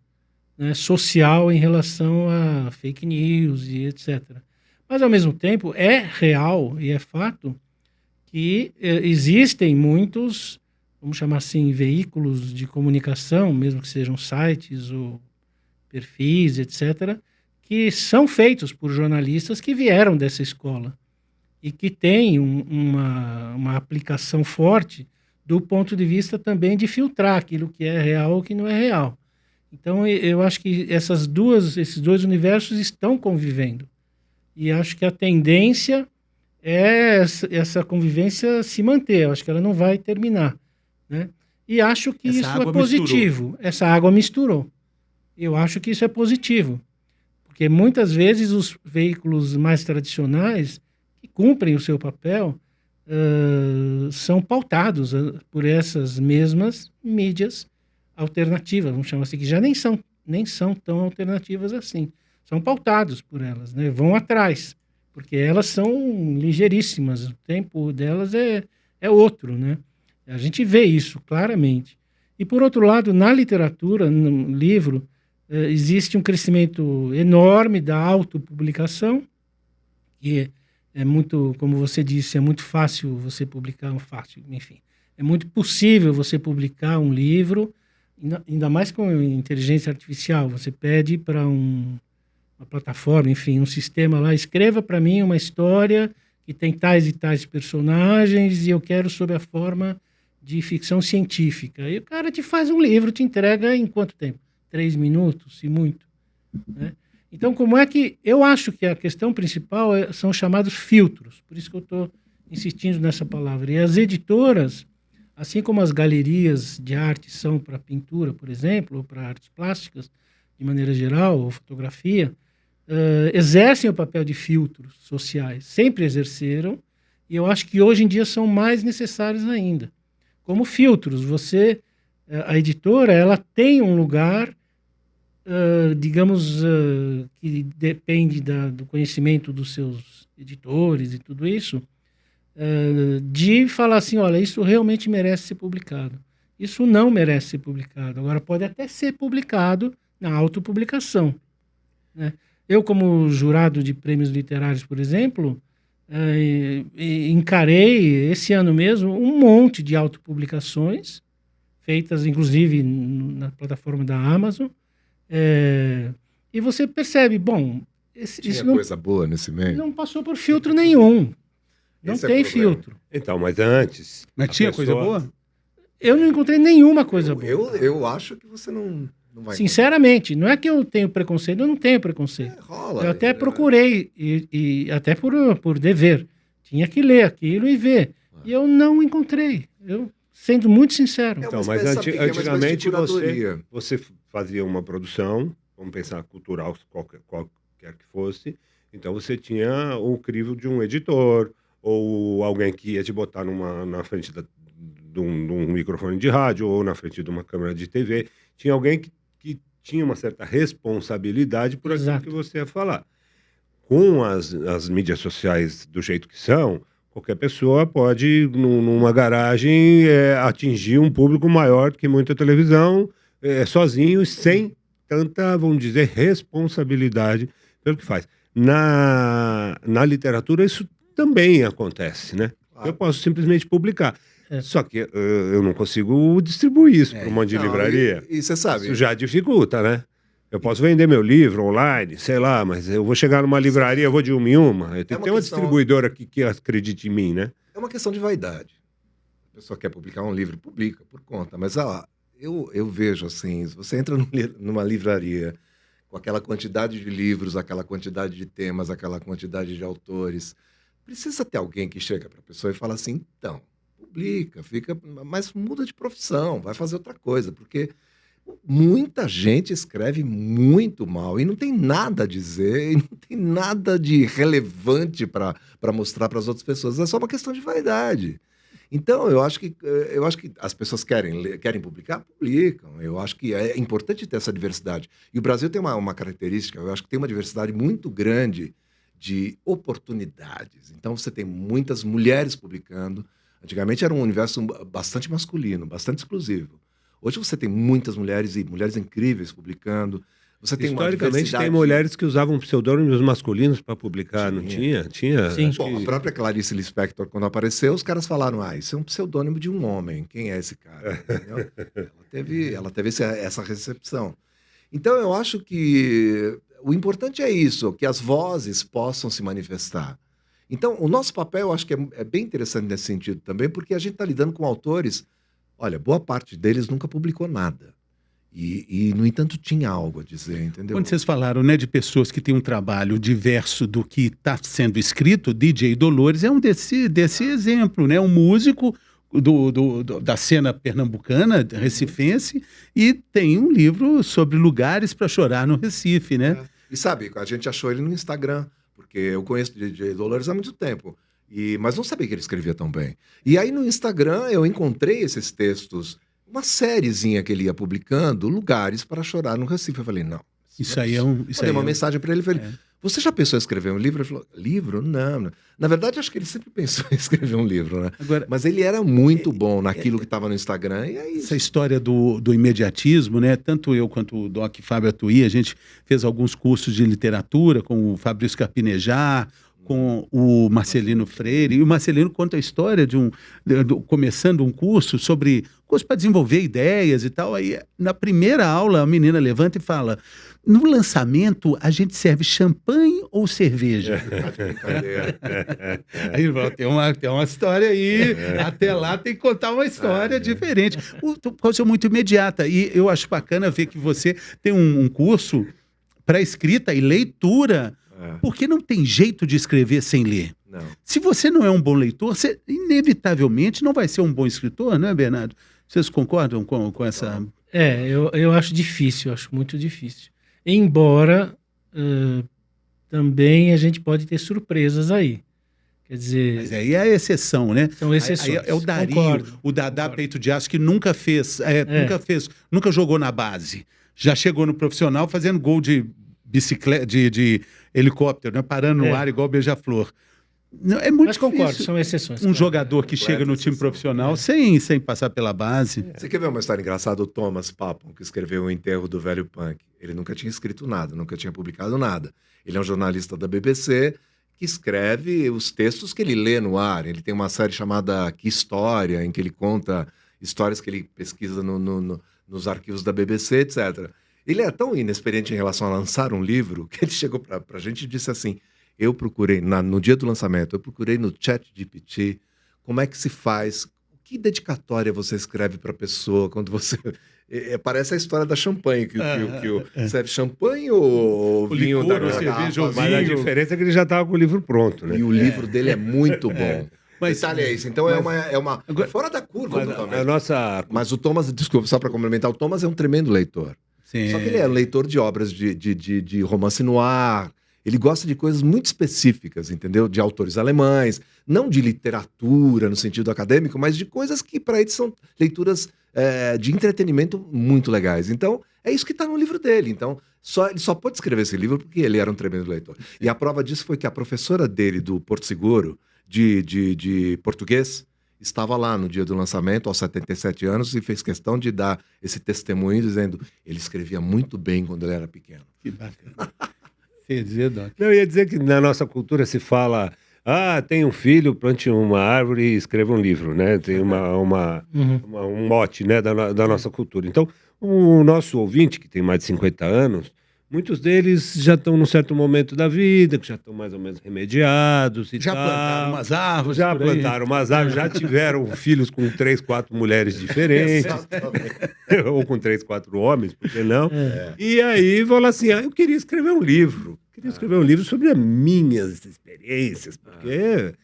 né, social em relação a fake news e etc. Mas, ao mesmo tempo, é real e é fato que existem muitos, vamos chamar assim, veículos de comunicação, mesmo que sejam sites ou perfis, etc., que são feitos por jornalistas que vieram dessa escola e que têm uma aplicação forte do ponto de vista também de filtrar aquilo que é real ou o que não é real. Então, eu acho que esses dois universos estão convivendo. E acho que a tendência é essa convivência se manter. Eu acho que ela não vai terminar, né? E acho que isso é positivo. Essa água misturou. Eu acho que isso é positivo. Porque muitas vezes os veículos mais tradicionais, que cumprem o seu papel, são pautados por essas mesmas mídias alternativas, vamos chamar assim, que já nem são tão alternativas assim. São pautados por elas, né? Vão atrás, porque elas são ligeiríssimas, o tempo delas é outro, né? A gente vê isso claramente. E, por outro lado, na literatura, no livro, existe um crescimento enorme da autopublicação, que é muito, como você disse, é muito fácil você publicar, enfim, é muito possível você publicar um livro, ainda mais com inteligência artificial. Você pede para uma plataforma, enfim, um sistema lá, escreva para mim uma história que tem tais e tais personagens e eu quero sob a forma de ficção científica. E o cara te faz um livro, te entrega em quanto tempo? 3 minutos, se muito. Né? Então, como é que... Eu acho que a questão principal são chamados filtros, por isso que eu estou insistindo nessa palavra. E as editoras, assim como as galerias de arte são para pintura, por exemplo, ou para artes plásticas, de maneira geral, ou fotografia, exercem o papel de filtros sociais, sempre exerceram, e eu acho que hoje em dia são mais necessários ainda. Como filtros, a editora, ela tem um lugar, digamos, que depende do conhecimento dos seus editores e tudo isso, de falar assim, olha, isso realmente merece ser publicado. Isso não merece ser publicado. Agora, pode até ser publicado na autopublicação. Né? Eu, como jurado de prêmios literários, por exemplo, encarei, esse ano mesmo, um monte de autopublicações, feitas, inclusive, na plataforma da Amazon. E você percebe, bom... Tinha coisa boa nesse meio? Não passou por filtro nenhum. Não tem filtro. Então, mas antes... Mas tinha coisa boa? Eu não encontrei nenhuma coisa boa. Eu acho que você não vai... Sinceramente, não é que eu tenho preconceito, eu não tenho preconceito. Rola. Eu até procurei, e até por dever. Tinha que ler aquilo e ver. E eu não encontrei. Eu, sendo muito sincero. Então, mas antigamente você fazia uma produção, vamos pensar cultural, qualquer que fosse, então você tinha o crivo de um editor, ou alguém que ia te botar na frente de um microfone de rádio, ou na frente de uma câmera de TV. Tinha alguém que tinha uma certa responsabilidade por aquilo que você ia falar. Com as mídias sociais do jeito que são, qualquer pessoa pode, numa garagem, atingir um público maior do que muita televisão, sozinho, sem tanta, vamos dizer, responsabilidade pelo que faz. Na literatura, isso também acontece, né? Eu posso simplesmente publicar. Só que eu não consigo distribuir isso para um monte de livraria. E você sabe... Isso já dificulta, né? Eu posso vender meu livro online, sei lá, mas eu vou chegar numa livraria, eu vou de uma em uma. Eu tenho que ter uma distribuidora que acredite em mim, né? É uma questão de vaidade. A pessoa quer publicar um livro, publica por conta. Mas eu vejo assim, se você entra numa livraria com aquela quantidade de livros, aquela quantidade de temas, aquela quantidade de autores, precisa ter alguém que chega para a pessoa e fala assim, então, publica, mas muda de profissão, vai fazer outra coisa, porque muita gente escreve muito mal e não tem nada a dizer, e não tem nada de relevante para mostrar para as outras pessoas, é só uma questão de vaidade. Então, eu acho que as pessoas querem publicar, publicam. Eu acho que é importante ter essa diversidade. E o Brasil tem uma característica, eu acho que tem uma diversidade muito grande de oportunidades. Então, você tem muitas mulheres publicando. Antigamente era um universo bastante masculino, bastante exclusivo. Hoje você tem muitas mulheres e mulheres incríveis publicando. Você tem historicamente tem mulheres que usavam pseudônimos masculinos para publicar, não tinha? Tinha. Sim. Bom, a própria Clarice Lispector, quando apareceu, os caras falaram, isso é um pseudônimo de um homem. Quem é esse cara? Ela teve essa recepção. Então, eu acho que o importante é isso, que as vozes possam se manifestar. Então, o nosso papel, eu acho que é bem interessante nesse sentido também, porque a gente está lidando com autores, olha, boa parte deles nunca publicou nada. E, no entanto, tinha algo a dizer, entendeu? Quando vocês falaram, né, de pessoas que têm um trabalho diverso do que está sendo escrito, DJ Dolores é um desse exemplo, né? Um músico da cena pernambucana, recifense, e tem um livro sobre lugares para chorar no Recife, né? E sabe, a gente achou ele no Instagram, porque eu conheço o DJ Dolores há muito tempo, mas não sabia que ele escrevia tão bem. E aí no Instagram eu encontrei esses textos, uma sériezinha que ele ia publicando, lugares para chorar no Recife. Eu falei, não. Isso aí é um... Mandei uma mensagem para ele e falei, você já pensou em escrever um livro? Ele falou, livro? Não. Na verdade, acho que ele sempre pensou em escrever um livro, né? Agora, mas ele era muito bom naquilo que estava no Instagram. E é isso. Essa história do imediatismo, né? Tanto eu quanto o Doc Fábio Atuí, a gente fez alguns cursos de literatura com o Fabrício Carpinejar, com o Marcelino Freire, e o Marcelino conta a história começando um curso para desenvolver ideias e tal. Aí, na primeira aula, a menina levanta e fala: no lançamento, a gente serve champanhe ou cerveja? Aí ele falou, tem uma história aí, até lá tem que contar uma história diferente. Coisa muito imediata. E eu acho bacana ver que você tem um curso para escrita e leitura, porque não tem jeito de escrever sem ler. Não. Se você não é um bom leitor, você inevitavelmente não vai ser um bom escritor, não é, Bernardo? Vocês concordam com essa... Eu acho difícil, acho muito difícil. Embora também a gente pode ter surpresas aí. Quer dizer... Mas aí é a exceção, né? São exceções. Aí é o Dario, Concordo. o Dadá Peito de Aço, que nunca nunca jogou na base. Já chegou no profissional fazendo gol de bicicleta, de helicóptero, né? Parando no ar igual beija-flor. É muito Mas concordo, difícil. são exceções. Um jogador que chega no time profissional sem passar pela base. Você quer ver uma história engraçada? O Thomas Papon, que escreveu O Enterro do Velho Punk. Ele nunca tinha escrito nada, nunca tinha publicado nada. Ele é um jornalista da BBC que escreve os textos que ele lê no ar. Ele tem uma série chamada Que História, em que ele conta histórias que ele pesquisa nos arquivos da BBC, etc. Ele é tão inexperiente em relação a lançar um livro que ele chegou para a gente e disse assim: eu procurei, no dia do lançamento, eu procurei no ChatGPT como é que se faz, que dedicatória você escreve para a pessoa quando você... parece a história da champanhe, que serve champanhe ou vinho licor, da cerveja ou Mas a vinho. diferença é que ele já estava com o livro pronto, né? E o livro dele é muito bom. Mas- Detalhe é isso. Então é uma fora da curva totalmente. A nossa... Mas o Thomas, desculpa, só para complementar, o Thomas é um tremendo leitor. Sim. Só que ele é leitor de obras de romance noir. Ele gosta de coisas muito específicas, entendeu? De autores alemães, não de literatura no sentido acadêmico, mas de coisas que para ele são leituras de entretenimento muito legais. Então, é isso que está no livro dele. Então, ele só pôde escrever esse livro porque ele era um tremendo leitor. E a prova disso foi que a professora dele, do Porto Seguro, de português, estava lá no dia do lançamento, aos 77 anos, e fez questão de dar esse testemunho, dizendo ele escrevia muito bem quando ele era pequeno. Que bacana. Você ia dizer, Doc? Eu ia dizer que na nossa cultura se fala: tem um filho, plante uma árvore e escreva um livro, né? Tem um mote, né, da nossa cultura. Então, o nosso ouvinte, que tem mais de 50 anos, muitos deles já estão num certo momento da vida, que já estão mais ou menos remediados e Já tal. plantaram umas árvores. Já por aí. plantaram umas árvores, já tiveram filhos com 3, 4 mulheres diferentes, ou com 3, 4 homens, por que não? E aí falou assim: eu queria escrever um livro. Queria escrever um livro sobre as minhas experiências, porque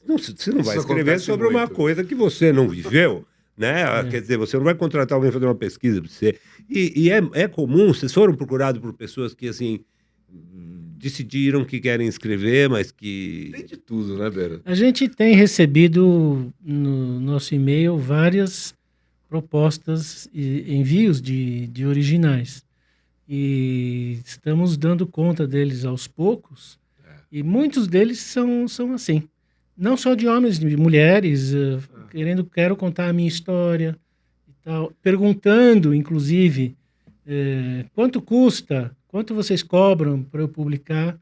você não vai Isso escrever acontece sobre uma muito. coisa que você não viveu, né? Quer dizer, você não vai contratar alguém para fazer uma pesquisa para você. E é comum, vocês foram procurados por pessoas que, assim, decidiram que querem escrever, mas que... Tem de tudo, né, Beira? A gente tem recebido no nosso e-mail várias propostas e envios de originais. E estamos dando conta deles aos poucos. E muitos deles são assim. Não só de homens, de mulheres, quero contar a minha história e tal. Perguntando, inclusive, quanto custa, quanto vocês cobram para eu publicar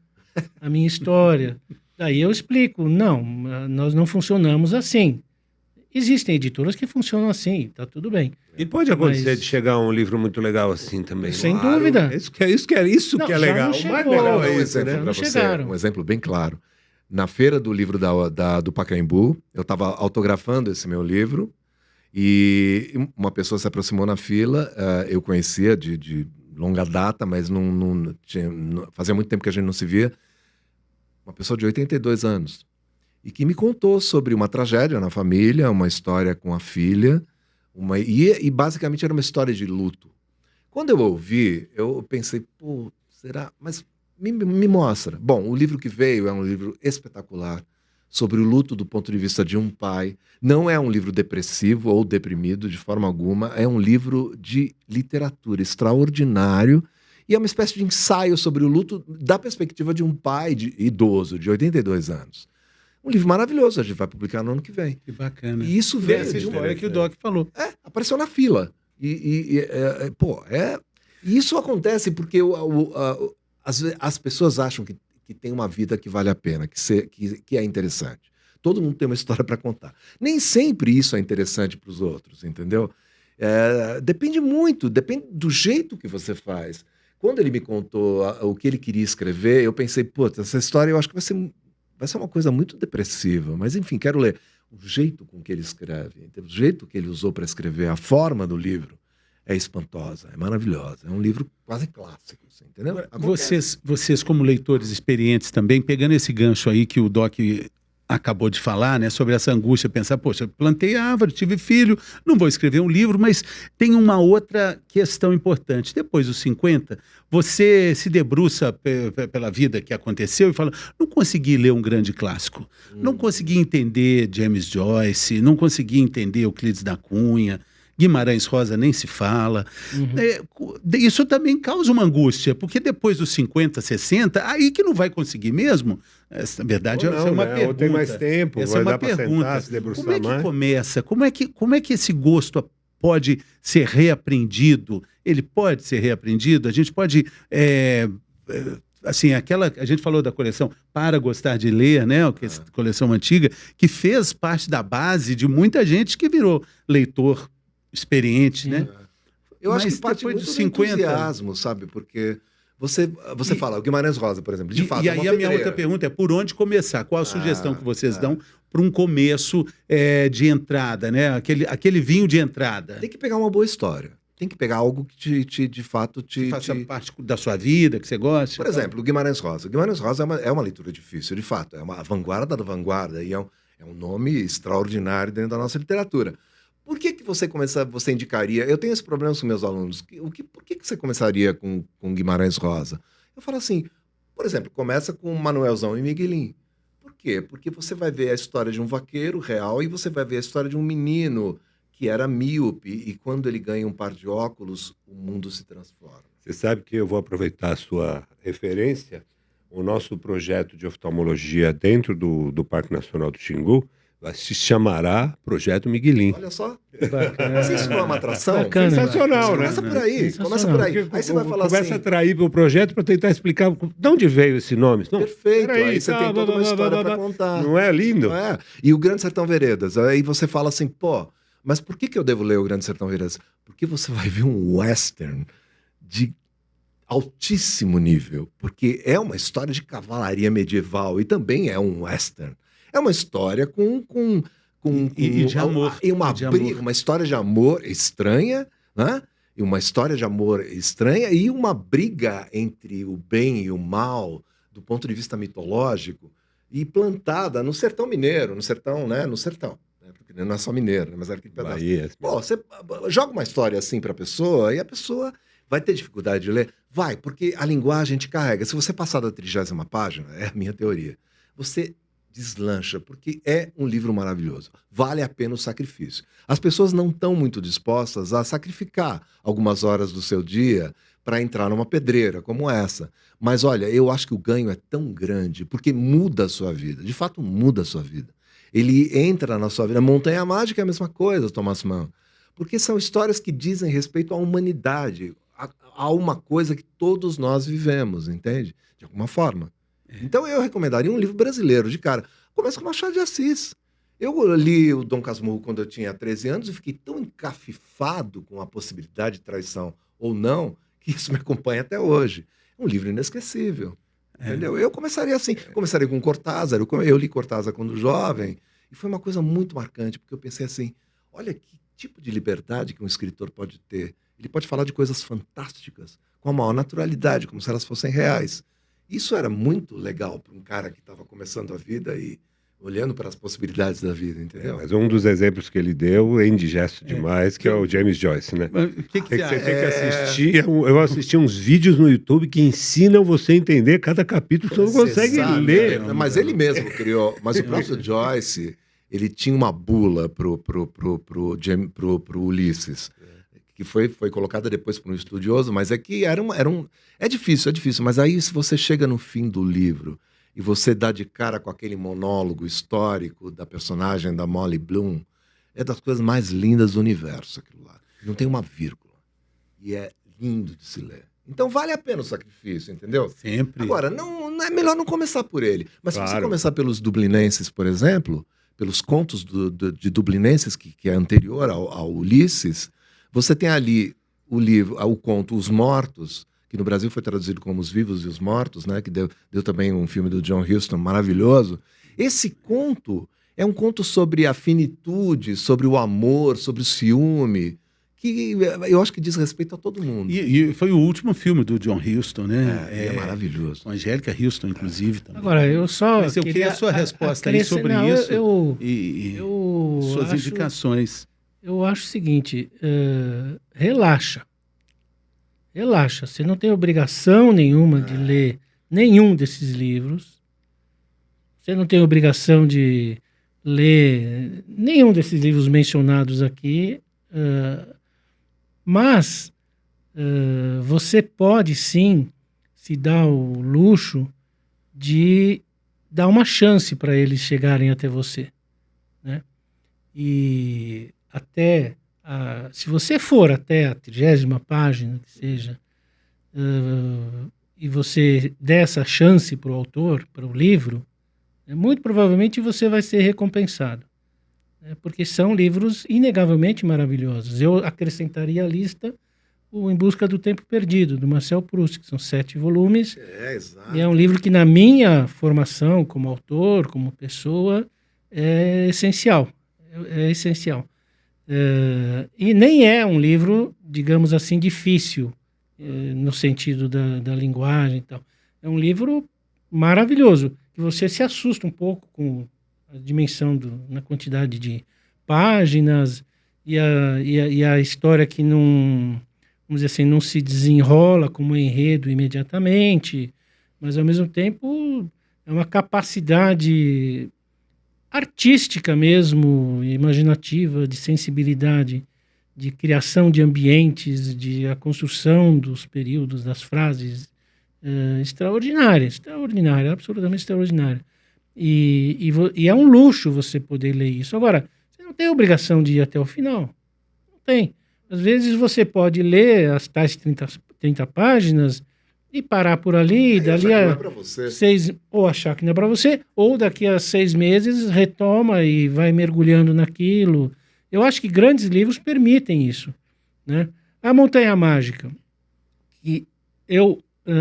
a minha história. Daí eu explico: não, nós não funcionamos assim. Existem editoras que funcionam assim, tá tudo bem. E pode acontecer Mas- de chegar um livro muito legal assim também. Sem dúvida. Isso que é Não, que é já legal. não O chegou. mais legal Vou dar é um isso, exemplo né? Não para você, chegaram. um exemplo bem claro. Na feira do livro do Pacaembu, eu estava autografando esse meu livro e uma pessoa se aproximou na fila, eu conhecia de longa data, mas fazia muito tempo que a gente não se via, uma pessoa de 82 anos, e que me contou sobre uma tragédia na família, uma história com a filha, e basicamente era uma história de luto. Quando eu ouvi, eu pensei, pô, será? Mas me mostra. Bom, o livro que veio é um livro espetacular sobre o luto do ponto de vista de um pai. Não é um livro depressivo ou deprimido de forma alguma, é um livro de literatura extraordinário e é uma espécie de ensaio sobre o luto da perspectiva de um pai idoso, de 82 anos. Um livro maravilhoso, a gente vai publicar no ano que vem. Que bacana. E isso E veio essa de um... história que o Doc falou. apareceu na fila. E isso acontece porque as pessoas acham que que tem uma vida que vale a pena, que é interessante. Todo mundo tem uma história para contar. Nem sempre isso é interessante para os outros, entendeu? Depende muito, depende do jeito que você faz. Quando ele me contou o que ele queria escrever, eu pensei, putz, essa história eu acho que vai ser uma coisa muito depressiva, mas enfim, quero ler. O jeito com que ele escreve, o jeito que ele usou para escrever, a forma do livro é espantosa, é maravilhosa. É um livro quase clássico, assim, entendeu? Vocês, como leitores experientes também, pegando esse gancho aí que o Doc acabou de falar, né, sobre essa angústia, pensar, poxa, eu plantei árvore, tive filho, não vou escrever um livro, mas tem uma outra questão importante. Depois dos 50, você se debruça pela vida que aconteceu e fala, não consegui ler um grande clássico, não consegui entender James Joyce, não consegui entender Euclides da Cunha, Guimarães Rosa nem se fala. Isso também causa uma angústia, porque depois dos 50, 60, aí que não vai conseguir mesmo. Na verdade, essa é uma pergunta. Ou tem mais tempo, essa vai é uma dar para sentar, se debruçar mais. Como é que começa? Como é que esse gosto pode ser reaprendido? Ele pode ser reaprendido? A gente pode... assim, a gente falou da coleção Para Gostar de Ler, né? Coleção antiga, que fez parte da base de muita gente que virou leitor experiente, né? Eu acho que parte muito do entusiasmo, sabe? Porque você fala, o Guimarães Rosa, por exemplo, de fato, e aí a minha outra pergunta é, por onde começar? Qual a sugestão que vocês dão para um começo de entrada, né? Aquele vinho de entrada. Tem que pegar uma boa história. Tem que pegar algo que de fato te faça parte da sua vida, que você gosta. Por exemplo, o Guimarães Rosa. O Guimarães Rosa é uma leitura difícil, de fato. É uma vanguarda da vanguarda e é um nome extraordinário dentro da nossa literatura. Por que você indicaria... Eu tenho esse problema com meus alunos. Por que você começaria com Guimarães Rosa? Eu falo assim, por exemplo, começa com Manuelzão e Miguelim. Por quê? Porque você vai ver a história de um vaqueiro real e você vai ver a história de um menino que era míope e quando ele ganha um par de óculos, o mundo se transforma. Você sabe que eu vou aproveitar a sua referência. O nosso projeto de oftalmologia dentro do Parque Nacional do Xingu se chamará Projeto Miguelim. Olha só. Mas isso não é uma atração? Bacana. Sensacional, né? Começa por aí. Começa por aí. Aí você vai falar começa assim... a atrair para o projeto para tentar explicar de onde veio esse nome. Não, perfeito. Aí você tem toda uma história para contar. Não é lindo? É. E o Grande Sertão Veredas. Aí você fala assim, pô, mas por que eu devo ler o Grande Sertão Veredas? Porque você vai ver um western de altíssimo nível. Porque é uma história de cavalaria medieval e também é um western. É uma história de amor. Uma história de amor estranha, né? E uma história de amor estranha e uma briga entre o bem e o mal, do ponto de vista mitológico, e plantada no sertão mineiro, no sertão, né? No sertão. Né? Porque não é só mineiro, né? Mas é aquele pedaço. Bahia. Pô, você joga uma história assim para a pessoa e a pessoa vai ter dificuldade de ler? Vai, porque a linguagem te carrega. Se você passar da 30ª página, é a minha teoria, você deslancha, porque é um livro maravilhoso. Vale a pena o sacrifício. As pessoas não estão muito dispostas a sacrificar algumas horas do seu dia para entrar numa pedreira como essa. Mas olha, eu acho que o ganho é tão grande, porque muda a sua vida. De fato, muda a sua vida. Ele entra na sua vida. Montanha Mágica é a mesma coisa, Thomas Mann. Porque são histórias que dizem respeito à humanidade, a uma coisa que todos nós vivemos, entende? De alguma forma. Então eu recomendaria um livro brasileiro, de cara. Começa com Machado de Assis. Eu li o Dom Casmurro quando eu tinha 13 anos e fiquei tão encafifado com a possibilidade de traição ou não, que isso me acompanha até hoje. É um livro inesquecível. Entendeu? Eu começaria assim. Começaria com Cortázar. Eu li Cortázar quando jovem e foi uma coisa muito marcante, porque eu pensei assim, olha que tipo de liberdade que um escritor pode ter. Ele pode falar de coisas fantásticas com a maior naturalidade, como se elas fossem reais. Isso era muito legal para um cara que estava começando a vida e olhando para as possibilidades da vida, entendeu? Mas um dos exemplos que ele deu é indigesto demais, que é o James Joyce, né? O que você Você tem que assistir. Eu assisti uns vídeos no YouTube que ensinam você a entender cada capítulo, você não consegue ler. Mas ele mesmo criou. Mas o próprio Joyce, ele tinha uma bula pro Ulisses. Que foi colocada depois por um estudioso, mas é que é difícil, mas aí se você chega no fim do livro e você dá de cara com aquele monólogo histórico da personagem da Molly Bloom, é das coisas mais lindas do universo aquilo lá. Não tem uma vírgula. E é lindo de se ler. Então vale a pena o sacrifício, entendeu? Sempre. Agora, não é melhor não começar por ele. Mas se você Claro. começar pelos dublinenses, por exemplo, pelos contos de dublinenses, que é anterior ao Ulisses, você tem ali o conto Os Mortos, que no Brasil foi traduzido como Os Vivos e os Mortos, né? Que deu também um filme do John Huston maravilhoso. Esse conto é um conto sobre a finitude, sobre o amor, sobre o ciúme, que eu acho que diz respeito a todo mundo. E foi o último filme do John Huston, né? É maravilhoso. Com a Angélica Huston, inclusive. Também. Agora, eu só. Mas eu queria a sua resposta aí sobre não, isso eu e suas acho- indicações. Eu acho o seguinte: relaxa. Relaxa. Você não tem obrigação nenhuma de ler nenhum desses livros. Você não tem obrigação de ler nenhum desses livros mencionados aqui. Mas você pode sim se dar o luxo de dar uma chance para eles chegarem até você, né? E se você for até a 30ª página, que seja, e você der essa chance para o autor, para o livro, muito provavelmente você vai ser recompensado, né? Porque são livros inegavelmente maravilhosos. Eu acrescentaria à lista o Em Busca do Tempo Perdido, do Marcel Proust, que são 7 volumes. Exato. E é um livro que, na minha formação como autor, como pessoa, é essencial. É essencial. E nem é um livro, digamos assim, difícil, no sentido da linguagem e tal. É um livro maravilhoso, que você se assusta um pouco com a dimensão na quantidade de páginas e a história que não, vamos dizer assim, não se desenrola como enredo imediatamente, mas ao mesmo tempo é uma capacidade artística mesmo, imaginativa, de sensibilidade, de criação de ambientes, de a construção dos períodos, das frases, extraordinária, absolutamente extraordinária. E é um luxo você poder ler isso. Agora, você não tem a obrigação de ir até o final. Não tem. Às vezes você pode ler as tais 30 páginas e parar por ali, dali a ou achar que não é para você, ou daqui a 6 meses retoma e vai mergulhando naquilo. Eu acho que grandes livros permitem isso, né? A Montanha Mágica, que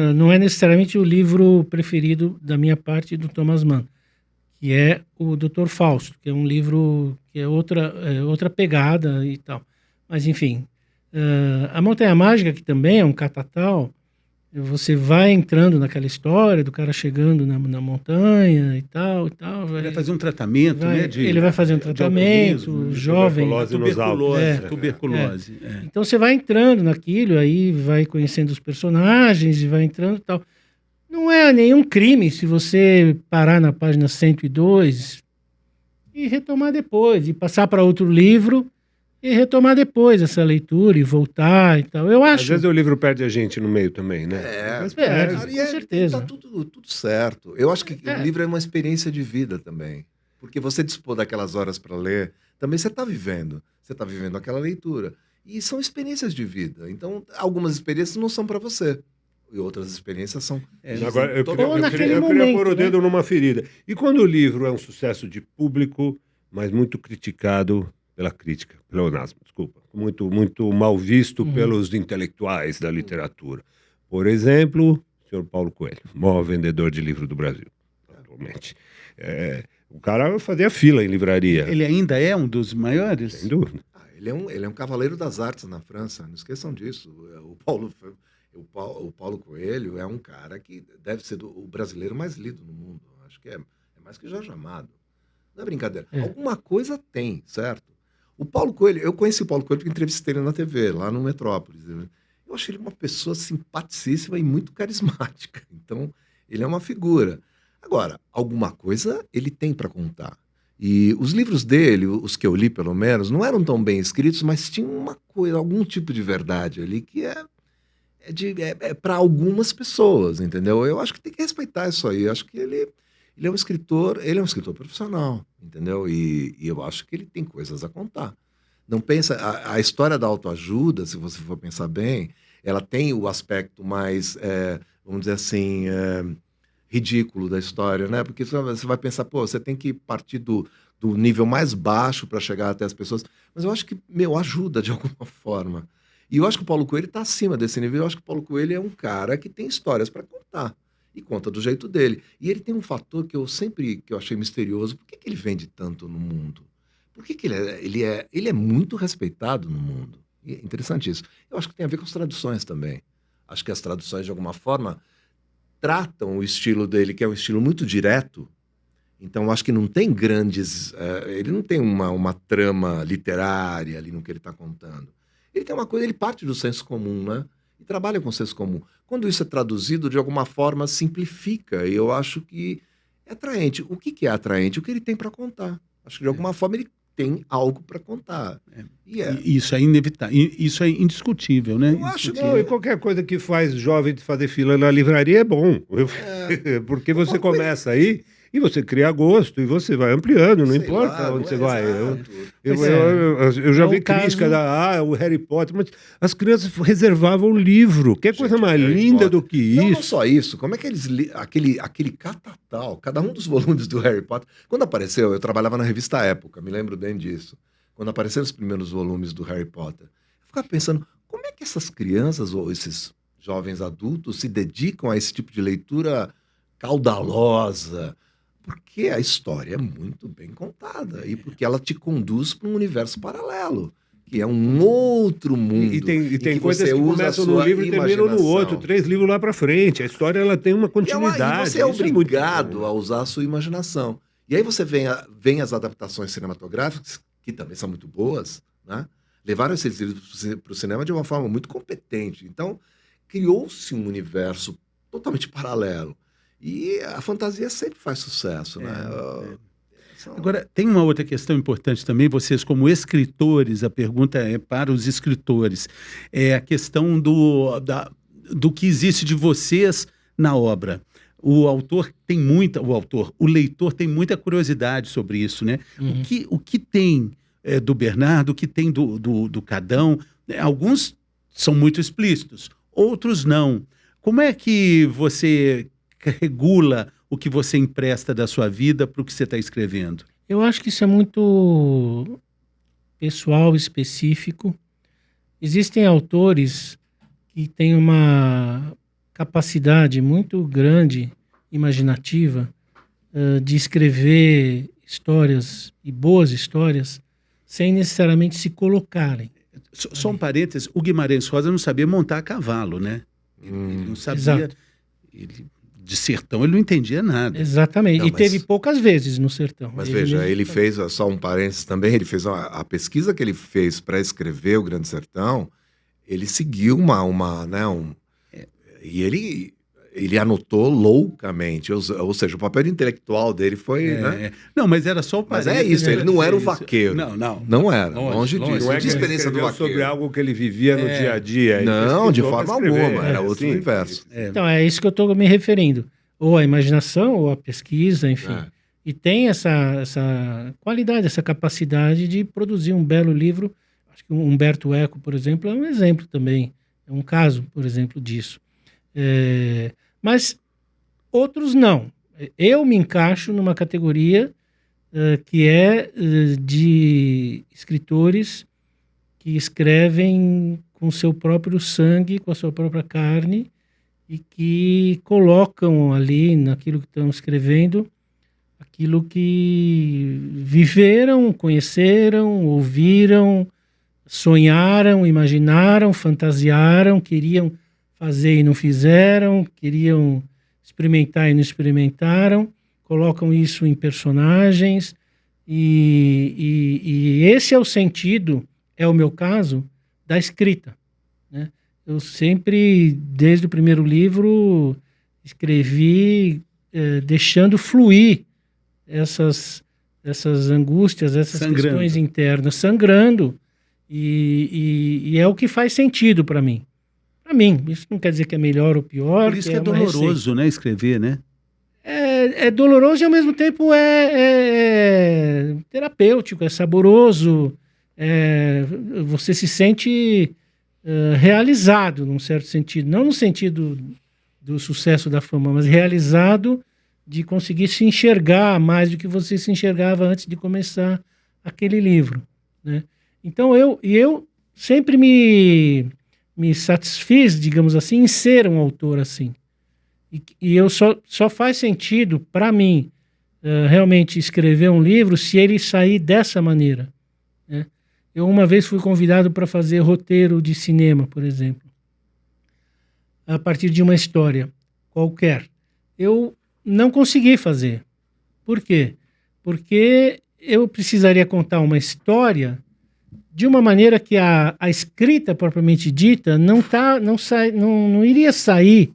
não é necessariamente o livro preferido da minha parte do Thomas Mann, que é o Dr. Fausto, que é um livro que é outra pegada e tal. Mas, enfim, a Montanha Mágica, que também é um catatal, você vai entrando naquela história do cara chegando na montanha e tal. Ele vai fazer um tratamento, né? Ele vai fazer um tratamento, jovem. Tuberculose. Então você vai entrando naquilo, aí vai conhecendo os personagens e vai entrando e tal. Não é nenhum crime se você parar na página 102 e retomar depois, e passar para outro livro e retomar depois essa leitura e voltar e tal. Eu acho. Às vezes o livro perde a gente no meio também, né? Com certeza. Tá tudo certo. Eu acho que o livro é uma experiência de vida também. Porque você dispor daquelas horas para ler, também você está vivendo. Você está vivendo aquela leitura. E são experiências de vida. Então, algumas experiências não são para você. E outras experiências são... Agora, eu queria pôr o dedo numa ferida. E quando o livro é um sucesso de público, mas muito criticado pela crítica, pleonasmo, desculpa, muito mal visto pelos intelectuais da literatura. Por exemplo, o senhor Paulo Coelho, o maior vendedor de livro do Brasil, atualmente. O cara fazia fila em livraria. Ele ainda é um dos maiores? Sem dúvida. Ele é um cavaleiro das artes na França, não esqueçam disso. O Paulo Coelho é um cara que deve ser o brasileiro mais lido no mundo. Acho que é mais que Jorge Amado. Não é brincadeira. Alguma coisa tem, certo? O Paulo Coelho, eu conheci o Paulo Coelho porque entrevistei ele na TV, lá no Metrópolis. Eu achei ele uma pessoa simpaticíssima e muito carismática. Então, ele é uma figura. Agora, alguma coisa ele tem para contar. E os livros dele, os que eu li pelo menos, não eram tão bem escritos, mas tinham uma coisa, algum tipo de verdade ali que é para algumas pessoas, entendeu? Eu acho que tem que respeitar isso aí. Eu acho que ele é um escritor profissional, entendeu? E eu acho que ele tem coisas a contar. Não pensa, a história da autoajuda, se você for pensar bem, ela tem o aspecto mais, vamos dizer assim, ridículo da história, né? Porque você vai pensar, pô, você tem que partir do nível mais baixo para chegar até as pessoas. Mas eu acho que, ajuda de alguma forma. E eu acho que o Paulo Coelho está acima desse nível. Eu acho que o Paulo Coelho é um cara que tem histórias para contar. E conta do jeito dele. E ele tem um fator que eu achei misterioso. Por que ele vende tanto no mundo? Por que ele é muito respeitado no mundo? E é interessante isso. Eu acho que tem a ver com as traduções também. Acho que as traduções, de alguma forma, tratam o estilo dele, que é um estilo muito direto. Então, eu acho que não tem grandes... ele não tem uma trama literária ali no que ele está contando. Ele tem uma coisa, ele parte do senso comum, né? E trabalha com o senso comum. Quando isso é traduzido, de alguma forma, simplifica. E eu acho que é atraente. O que é atraente? O que ele tem para contar. Acho que, de alguma forma, ele tem algo para contar. Isso é inevitável. Isso é indiscutível, né? Eu acho que e qualquer coisa que faz jovem de fazer fila na livraria é bom. Porque você começa aí e você cria gosto e você vai ampliando, não importa onde você vai. Eu já vi crítica o Harry Potter, mas as crianças reservavam o livro. Que coisa mais linda do que isso. Não só isso, como é que eles... Aquele catatal, cada um dos volumes do Harry Potter... Quando apareceu, eu trabalhava na revista Época, me lembro bem disso. Quando apareceram os primeiros volumes do Harry Potter, eu ficava pensando, como é que essas crianças ou esses jovens adultos se dedicam a esse tipo de leitura caudalosa? Porque a história é muito bem contada e porque ela te conduz para um universo paralelo, que é um outro mundo. E tem coisas que começam no livro e terminam no outro, 3 livros lá para frente. A história ela tem uma continuidade. E você é obrigado a usar a sua imaginação. E aí você vem as adaptações cinematográficas, que também são muito boas, né? Levaram esses livros para o cinema de uma forma muito competente. Então, criou-se um universo totalmente paralelo. E a fantasia sempre faz sucesso, né? Agora, tem uma outra questão importante também, vocês como escritores, a pergunta é para os escritores, é a questão do que existe de vocês na obra. O leitor tem muita curiosidade sobre isso, né? O que tem do Bernardo, o que tem do Cadão, alguns são muito explícitos, outros não. Como é que você regula o que você empresta da sua vida para o que você está escrevendo? Eu acho que isso é muito pessoal, específico. Existem autores que têm uma capacidade muito grande, imaginativa, de escrever histórias e boas histórias sem necessariamente se colocarem. Só um parênteses, o Guimarães Rosa não sabia montar a cavalo, né? Ele não sabia... Exato. De sertão ele não entendia nada. Exatamente. Não, teve poucas vezes no sertão. Mas veja, ele fez, só um parênteses também, ele fez a pesquisa que ele fez para escrever o Grande Sertão, ele seguiu e ele anotou loucamente, ou seja, o papel intelectual dele foi... né? Não, mas era só o parênteses. Mas é isso, ele não era o vaqueiro. Não era, longe disso. Não é de experiência do vaqueiro. Sobre algo que ele vivia no dia a dia. Não, de forma alguma, era outro universo. Então, é isso que eu estou me referindo. Ou a imaginação, ou a pesquisa, enfim. E tem essa qualidade, essa capacidade de produzir um belo livro. Acho que o Humberto Eco, por exemplo, é um exemplo também. É um caso, por exemplo, disso. Mas outros não. Eu me encaixo numa categoria que é de escritores que escrevem com seu próprio sangue, com a sua própria carne, e que colocam ali, naquilo que estão escrevendo, aquilo que viveram, conheceram, ouviram, sonharam, imaginaram, fantasiaram, queriam fazer e não fizeram, queriam experimentar e não experimentaram, colocam isso em personagens, e esse é o sentido, é o meu caso, da escrita, né? Eu sempre, desde o primeiro livro, escrevi deixando fluir essas angústias, essas questões internas, sangrando, e é o que faz sentido para mim. Para mim, isso não quer dizer que é melhor ou pior. Por isso que é doloroso, né, escrever, né? É doloroso e ao mesmo tempo é terapêutico, é saboroso, você se sente realizado num certo sentido, não no sentido do sucesso da fama, mas realizado de conseguir se enxergar mais do que você se enxergava antes de começar aquele livro, né? Então eu sempre me satisfiz, digamos assim, em ser um autor assim. E eu só faz sentido para mim realmente escrever um livro se ele sair dessa maneira, né? Eu uma vez fui convidado para fazer roteiro de cinema, por exemplo, a partir de uma história qualquer. Eu não consegui fazer. Por quê? Porque eu precisaria contar uma história de uma maneira que a escrita propriamente dita não iria sair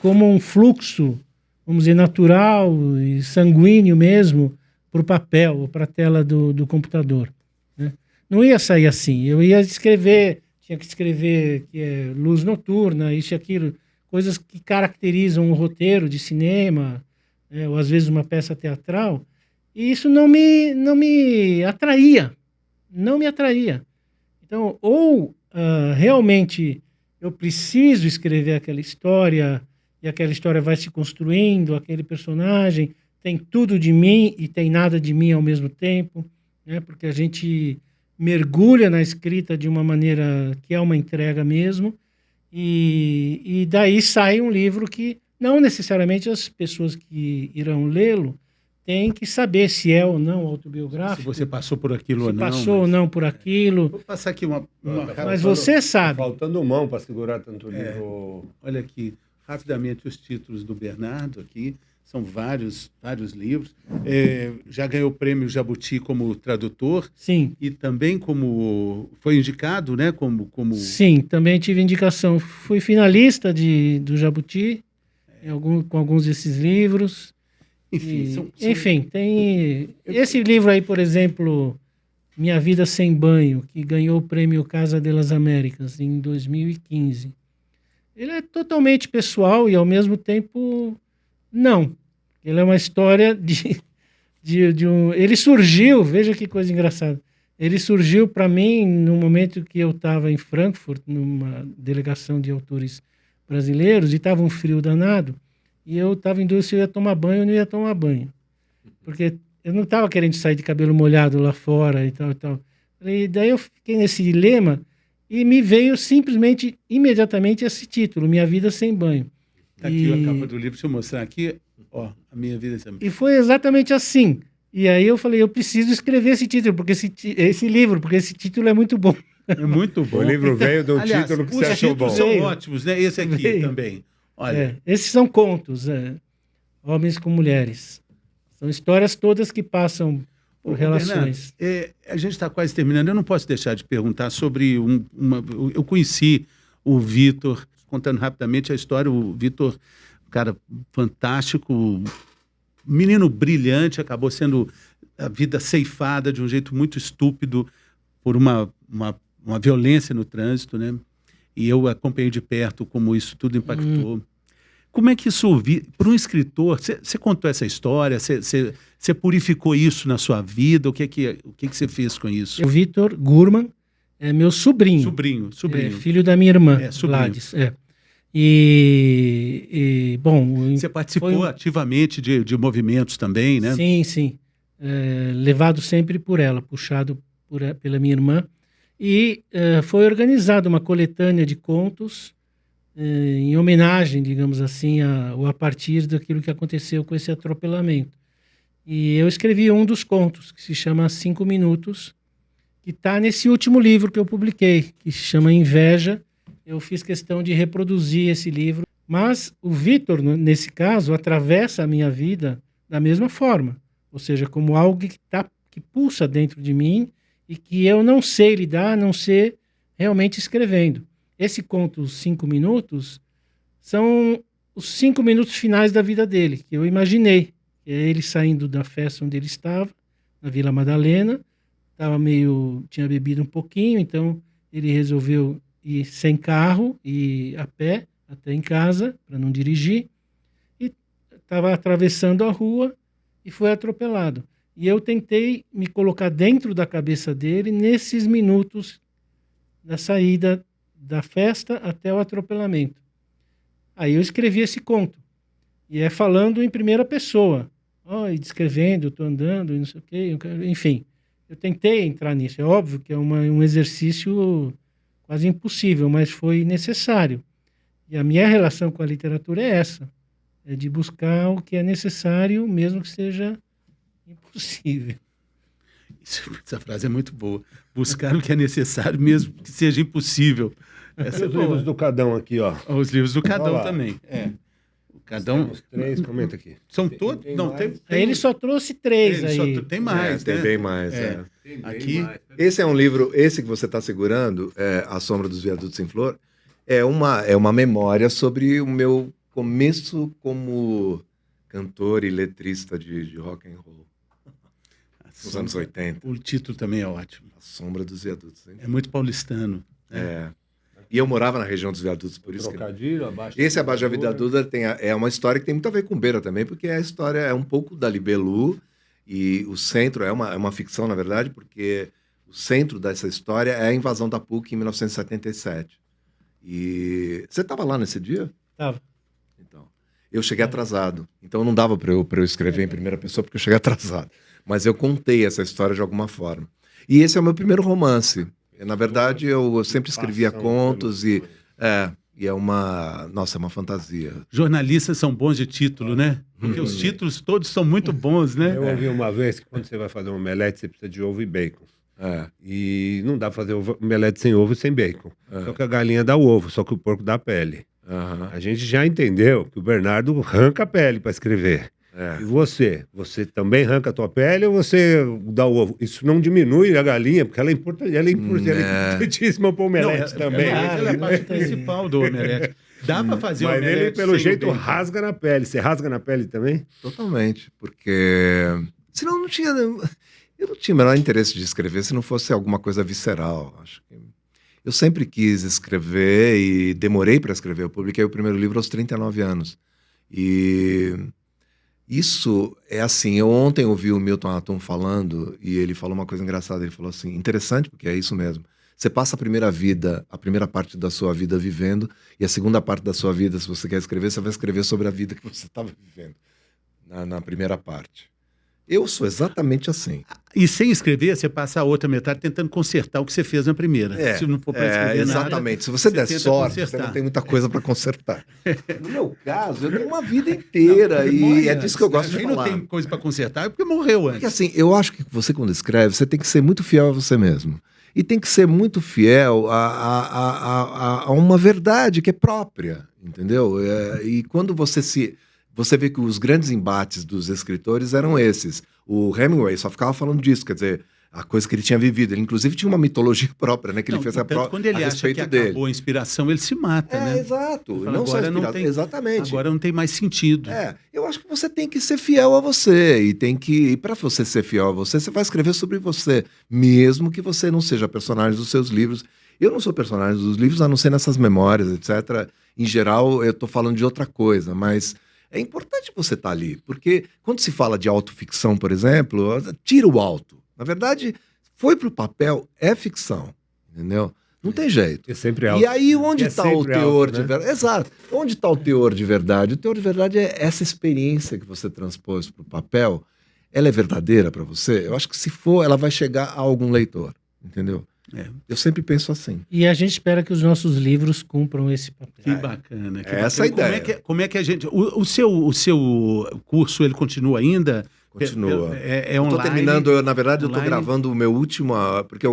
como um fluxo, vamos dizer, natural e sanguíneo mesmo para o papel ou para a tela do computador, né? Não ia sair assim. Eu ia escrever, tinha que escrever luz noturna, isso e aquilo, coisas que caracterizam um roteiro de cinema, ou às vezes uma peça teatral, e isso não me atraía. Não me atraía. Então, ou realmente eu preciso escrever aquela história, e aquela história vai se construindo, aquele personagem tem tudo de mim e tem nada de mim ao mesmo tempo, né? Porque a gente mergulha na escrita de uma maneira que é uma entrega mesmo, e daí sai um livro que não necessariamente as pessoas que irão lê-lo têm que saber se é ou não autobiográfico. Se você passou por aquilo ou não. Passou ou não por aquilo. Vou passar aqui uma Mas você sabe. Faltando mão para segurar tanto livro. Olha aqui, rapidamente os títulos do Bernardo aqui. São vários livros. Já ganhou o prêmio Jabuti como tradutor. Sim. E também foi indicado, né? Como... Sim, também tive indicação. Fui finalista do Jabuti com alguns desses livros. Enfim, tem... Esse livro aí, por exemplo, Minha Vida Sem Banho, que ganhou o prêmio Casa das Américas em 2015. Ele é totalmente pessoal e, ao mesmo tempo, não. Ele é uma história de um... Ele surgiu, veja que coisa engraçada, ele surgiu para mim no momento que eu estava em Frankfurt, numa delegação de autores brasileiros, e estava um frio danado, e eu estava em dúvida se eu ia tomar banho ou não ia tomar banho. Porque eu não estava querendo sair de cabelo molhado lá fora e tal, e tal. E daí eu fiquei nesse dilema e me veio simplesmente, imediatamente, esse título, Minha Vida Sem Banho. Tá aqui a capa do livro, deixa eu mostrar aqui. Ó, A Minha Vida Sem Banho. E foi exatamente assim. E aí eu falei, eu preciso escrever esse título, porque esse livro, porque esse título é muito bom. É muito bom. O livro veio do título que você achou bom. Os títulos são ótimos, né? Esse aqui também. Olha. Esses são contos, homens com mulheres. São histórias todas que passam por relações. Bernardo, a gente está quase terminando. Eu não posso deixar de perguntar sobre eu conheci o Vitor, contando rapidamente a história. O Vitor, cara fantástico, menino brilhante, acabou sendo a vida ceifada de um jeito muito estúpido por uma violência no trânsito, né? E eu acompanhei de perto como isso tudo impactou. Como é que isso, para um escritor, você contou essa história, você purificou isso na sua vida, o que você fez com isso? O Vitor Gurman é meu sobrinho. Sobrinho. Filho da minha irmã, Gladys. Bom... Você participou ativamente de movimentos também, né? Sim. Levado sempre por ela, puxado pela minha irmã. E foi organizada uma coletânea de contos em homenagem, digamos assim, a partir daquilo que aconteceu com esse atropelamento. E eu escrevi um dos contos, que se chama 5 Minutos, que está nesse último livro que eu publiquei, que se chama Inveja. Eu fiz questão de reproduzir esse livro. Mas o Vitor, nesse caso, atravessa a minha vida da mesma forma. Ou seja, como algo que pulsa dentro de mim e que eu não sei lidar, a não ser realmente escrevendo. Esse conto, os 5 minutos, são os 5 minutos finais da vida dele, que eu imaginei. É ele saindo da festa onde ele estava, na Vila Madalena, tinha bebido um pouquinho, então ele resolveu ir sem carro e a pé até em casa, para não dirigir, e estava atravessando a rua e foi atropelado. E eu tentei me colocar dentro da cabeça dele nesses minutos da saída da festa até o atropelamento. Aí eu escrevi esse conto. E é falando em primeira pessoa. E descrevendo, estou andando, e não sei o quê. Enfim, eu tentei entrar nisso. É óbvio que é um exercício quase impossível, mas foi necessário. E a minha relação com a literatura é essa. É de buscar o que é necessário, mesmo que seja impossível. Essa frase é muito boa. Buscar o que é necessário, mesmo que seja impossível. Essa os livros do Cadão aqui, ó. Os livros do Cadão lá. também. O Cadão. Os 3, comenta aqui. São todos. Não, tem. Aí ele só trouxe 3 aí. Tem mais, tem né? bem mais. Tem bem Aqui- mais. Esse é um livro, esse que você está segurando, A Sombra dos Viadutos em Flor, é uma memória sobre o meu começo como cantor e letrista de rock and roll, nos anos 80. O título também é ótimo. A Sombra dos Viadutos. Hein? É muito paulistano. E eu morava na região dos viadutos, por isso que... Trocadilho, abaixo. Esse Abaixo da Vida Duda é uma história que tem muito a ver com Beira também, porque a história é um pouco da Libelu, e o centro é uma ficção, na verdade, porque o centro dessa história é a invasão da PUC em 1977. E você estava lá nesse dia? Tava. Então, eu cheguei atrasado, então não dava para eu escrever em primeira pessoa, porque eu cheguei atrasado. Mas eu contei essa história de alguma forma. E esse é o meu primeiro romance. Na verdade, eu sempre escrevia contos e é uma fantasia. Jornalistas são bons de título, né? Porque os títulos todos são muito bons, né? Eu ouvi uma vez que quando você vai fazer um omelete, você precisa de ovo e bacon. E não dá pra fazer omelete sem ovo e sem bacon. Só que a galinha dá o ovo, só que o porco dá a pele. A gente já entendeu que o Bernardo arranca a pele para escrever. E você também arranca a tua pele ou você dá o ovo? Isso não diminui a galinha, porque ela é importantíssima para o omelete também. Ela é a parte principal do omelete. Dá para fazer Mas omelete ele, pelo sem jeito, o bacon. rasga na pele. Você rasga na pele também? Totalmente, porque senão eu não tinha o menor interesse de escrever se não fosse alguma coisa visceral. Acho que eu sempre quis escrever e demorei para escrever. Eu publiquei o primeiro livro aos 39 anos. E isso é assim, eu ontem ouvi o Milton Atum falando e ele falou uma coisa engraçada, ele falou assim, interessante, porque é isso mesmo. Você passa a primeira parte da sua vida vivendo, e a segunda parte da sua vida, se você quer escrever, você vai escrever sobre a vida que você estava vivendo na primeira parte. Eu sou exatamente assim. E sem escrever, você passa a outra metade tentando consertar o que você fez na primeira. Se não for para escrever exatamente. nada, Se você der tenta sorte, consertar. você não tem muita coisa para consertar. No meu caso, eu tenho uma vida inteira e é disso que eu gosto de Quem falar. não tem coisa para consertar é porque morreu antes. Porque assim, eu acho que você quando escreve, você tem que ser muito fiel a você mesmo. E tem que ser muito fiel a uma verdade que é própria, entendeu? E quando você vê que os grandes embates dos escritores eram esses. O Hemingway só ficava falando disso, quer dizer, a coisa que ele tinha vivido. Ele, inclusive, tinha uma mitologia própria, né? Que ele fez quando ele acha que dele. acabou a inspiração, ele se mata, né? Exato. Ele fala, Não só agora não tem, exatamente. Agora não tem mais sentido. Eu acho que você tem que ser fiel a você. E para você ser fiel a você, você vai escrever sobre você, mesmo que você não seja personagem dos seus livros. Eu não sou personagem dos livros, a não ser nessas memórias, etc. Em geral, eu estou falando de outra coisa, mas é importante você estar ali, porque quando se fala de autoficção, por exemplo, tira o auto. Na verdade, foi para o papel, é ficção, entendeu? Não tem jeito. É sempre alto. E aí, onde está o sempre teor alto, de né? verdade? Exato. Onde está o teor de verdade? O teor de verdade é essa experiência que você transpôs para o papel. Ela é verdadeira para você? Eu acho que se for, ela vai chegar a algum leitor, entendeu? Eu sempre penso assim. E a gente espera que os nossos livros cumpram esse papel. Que bacana. Que Essa bacana. a ideia. Como é que a gente... O seu curso, ele continua ainda? Continua. É Eu online? tô terminando, na verdade, eu tô online? gravando o meu último, porque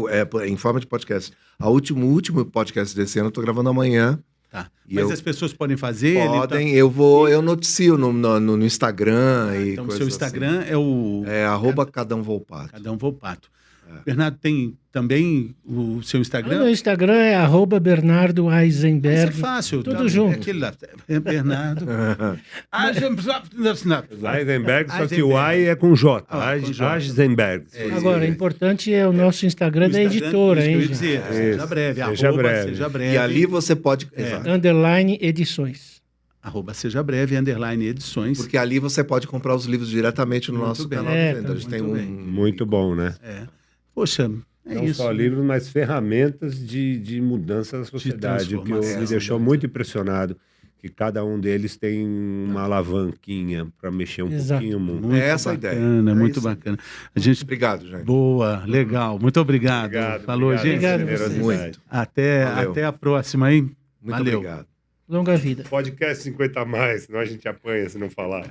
em forma de podcast. O último podcast desse ano eu tô gravando amanhã. Tá. E Mas eu- as pessoas podem fazer? Podem, eu noticio no Instagram e Então, o coisas seu Instagram é o... assim. @Cadão Volpato. Cadão Volpato. Bernardo, tem também o seu O Instagram? meu Instagram é @Bernardo Isso é Eisenberg. fácil. Tudo tá? junto. É aquele lá. É Bernardo. Heisenberg, só que o AI é com J. Com J. Heisenberg. Agora, o importante é o nosso Instagram da editora, isso que eu hein? ia dizer. gente? Seja breve. Seja arroba breve. Seja breve. E ali você pode. Exato. Underline Edições. Arroba Seja Breve, _, edições. Porque ali você pode comprar os livros diretamente no Muito nosso bem. canal É, de venda. A gente tem muito um. bem. Muito bom, né? Poxa, é Não isso. só livros, mas ferramentas de mudança da sociedade, o que transformação, me deixou muito impressionado. que cada um deles tem uma alavanquinha para mexer um Exato. pouquinho o mundo. Muito É essa a ideia. bacana, É muito isso. bacana. A gente... Obrigado, gente. Boa, legal. Muito obrigado. Obrigado, Falou, obrigado gente. Obrigado pela vocês. generosidade. Muito. Até, Valeu. a próxima, hein? Muito Valeu. obrigado. Longa vida. Podcast 50 a mais, senão a gente apanha se não falar.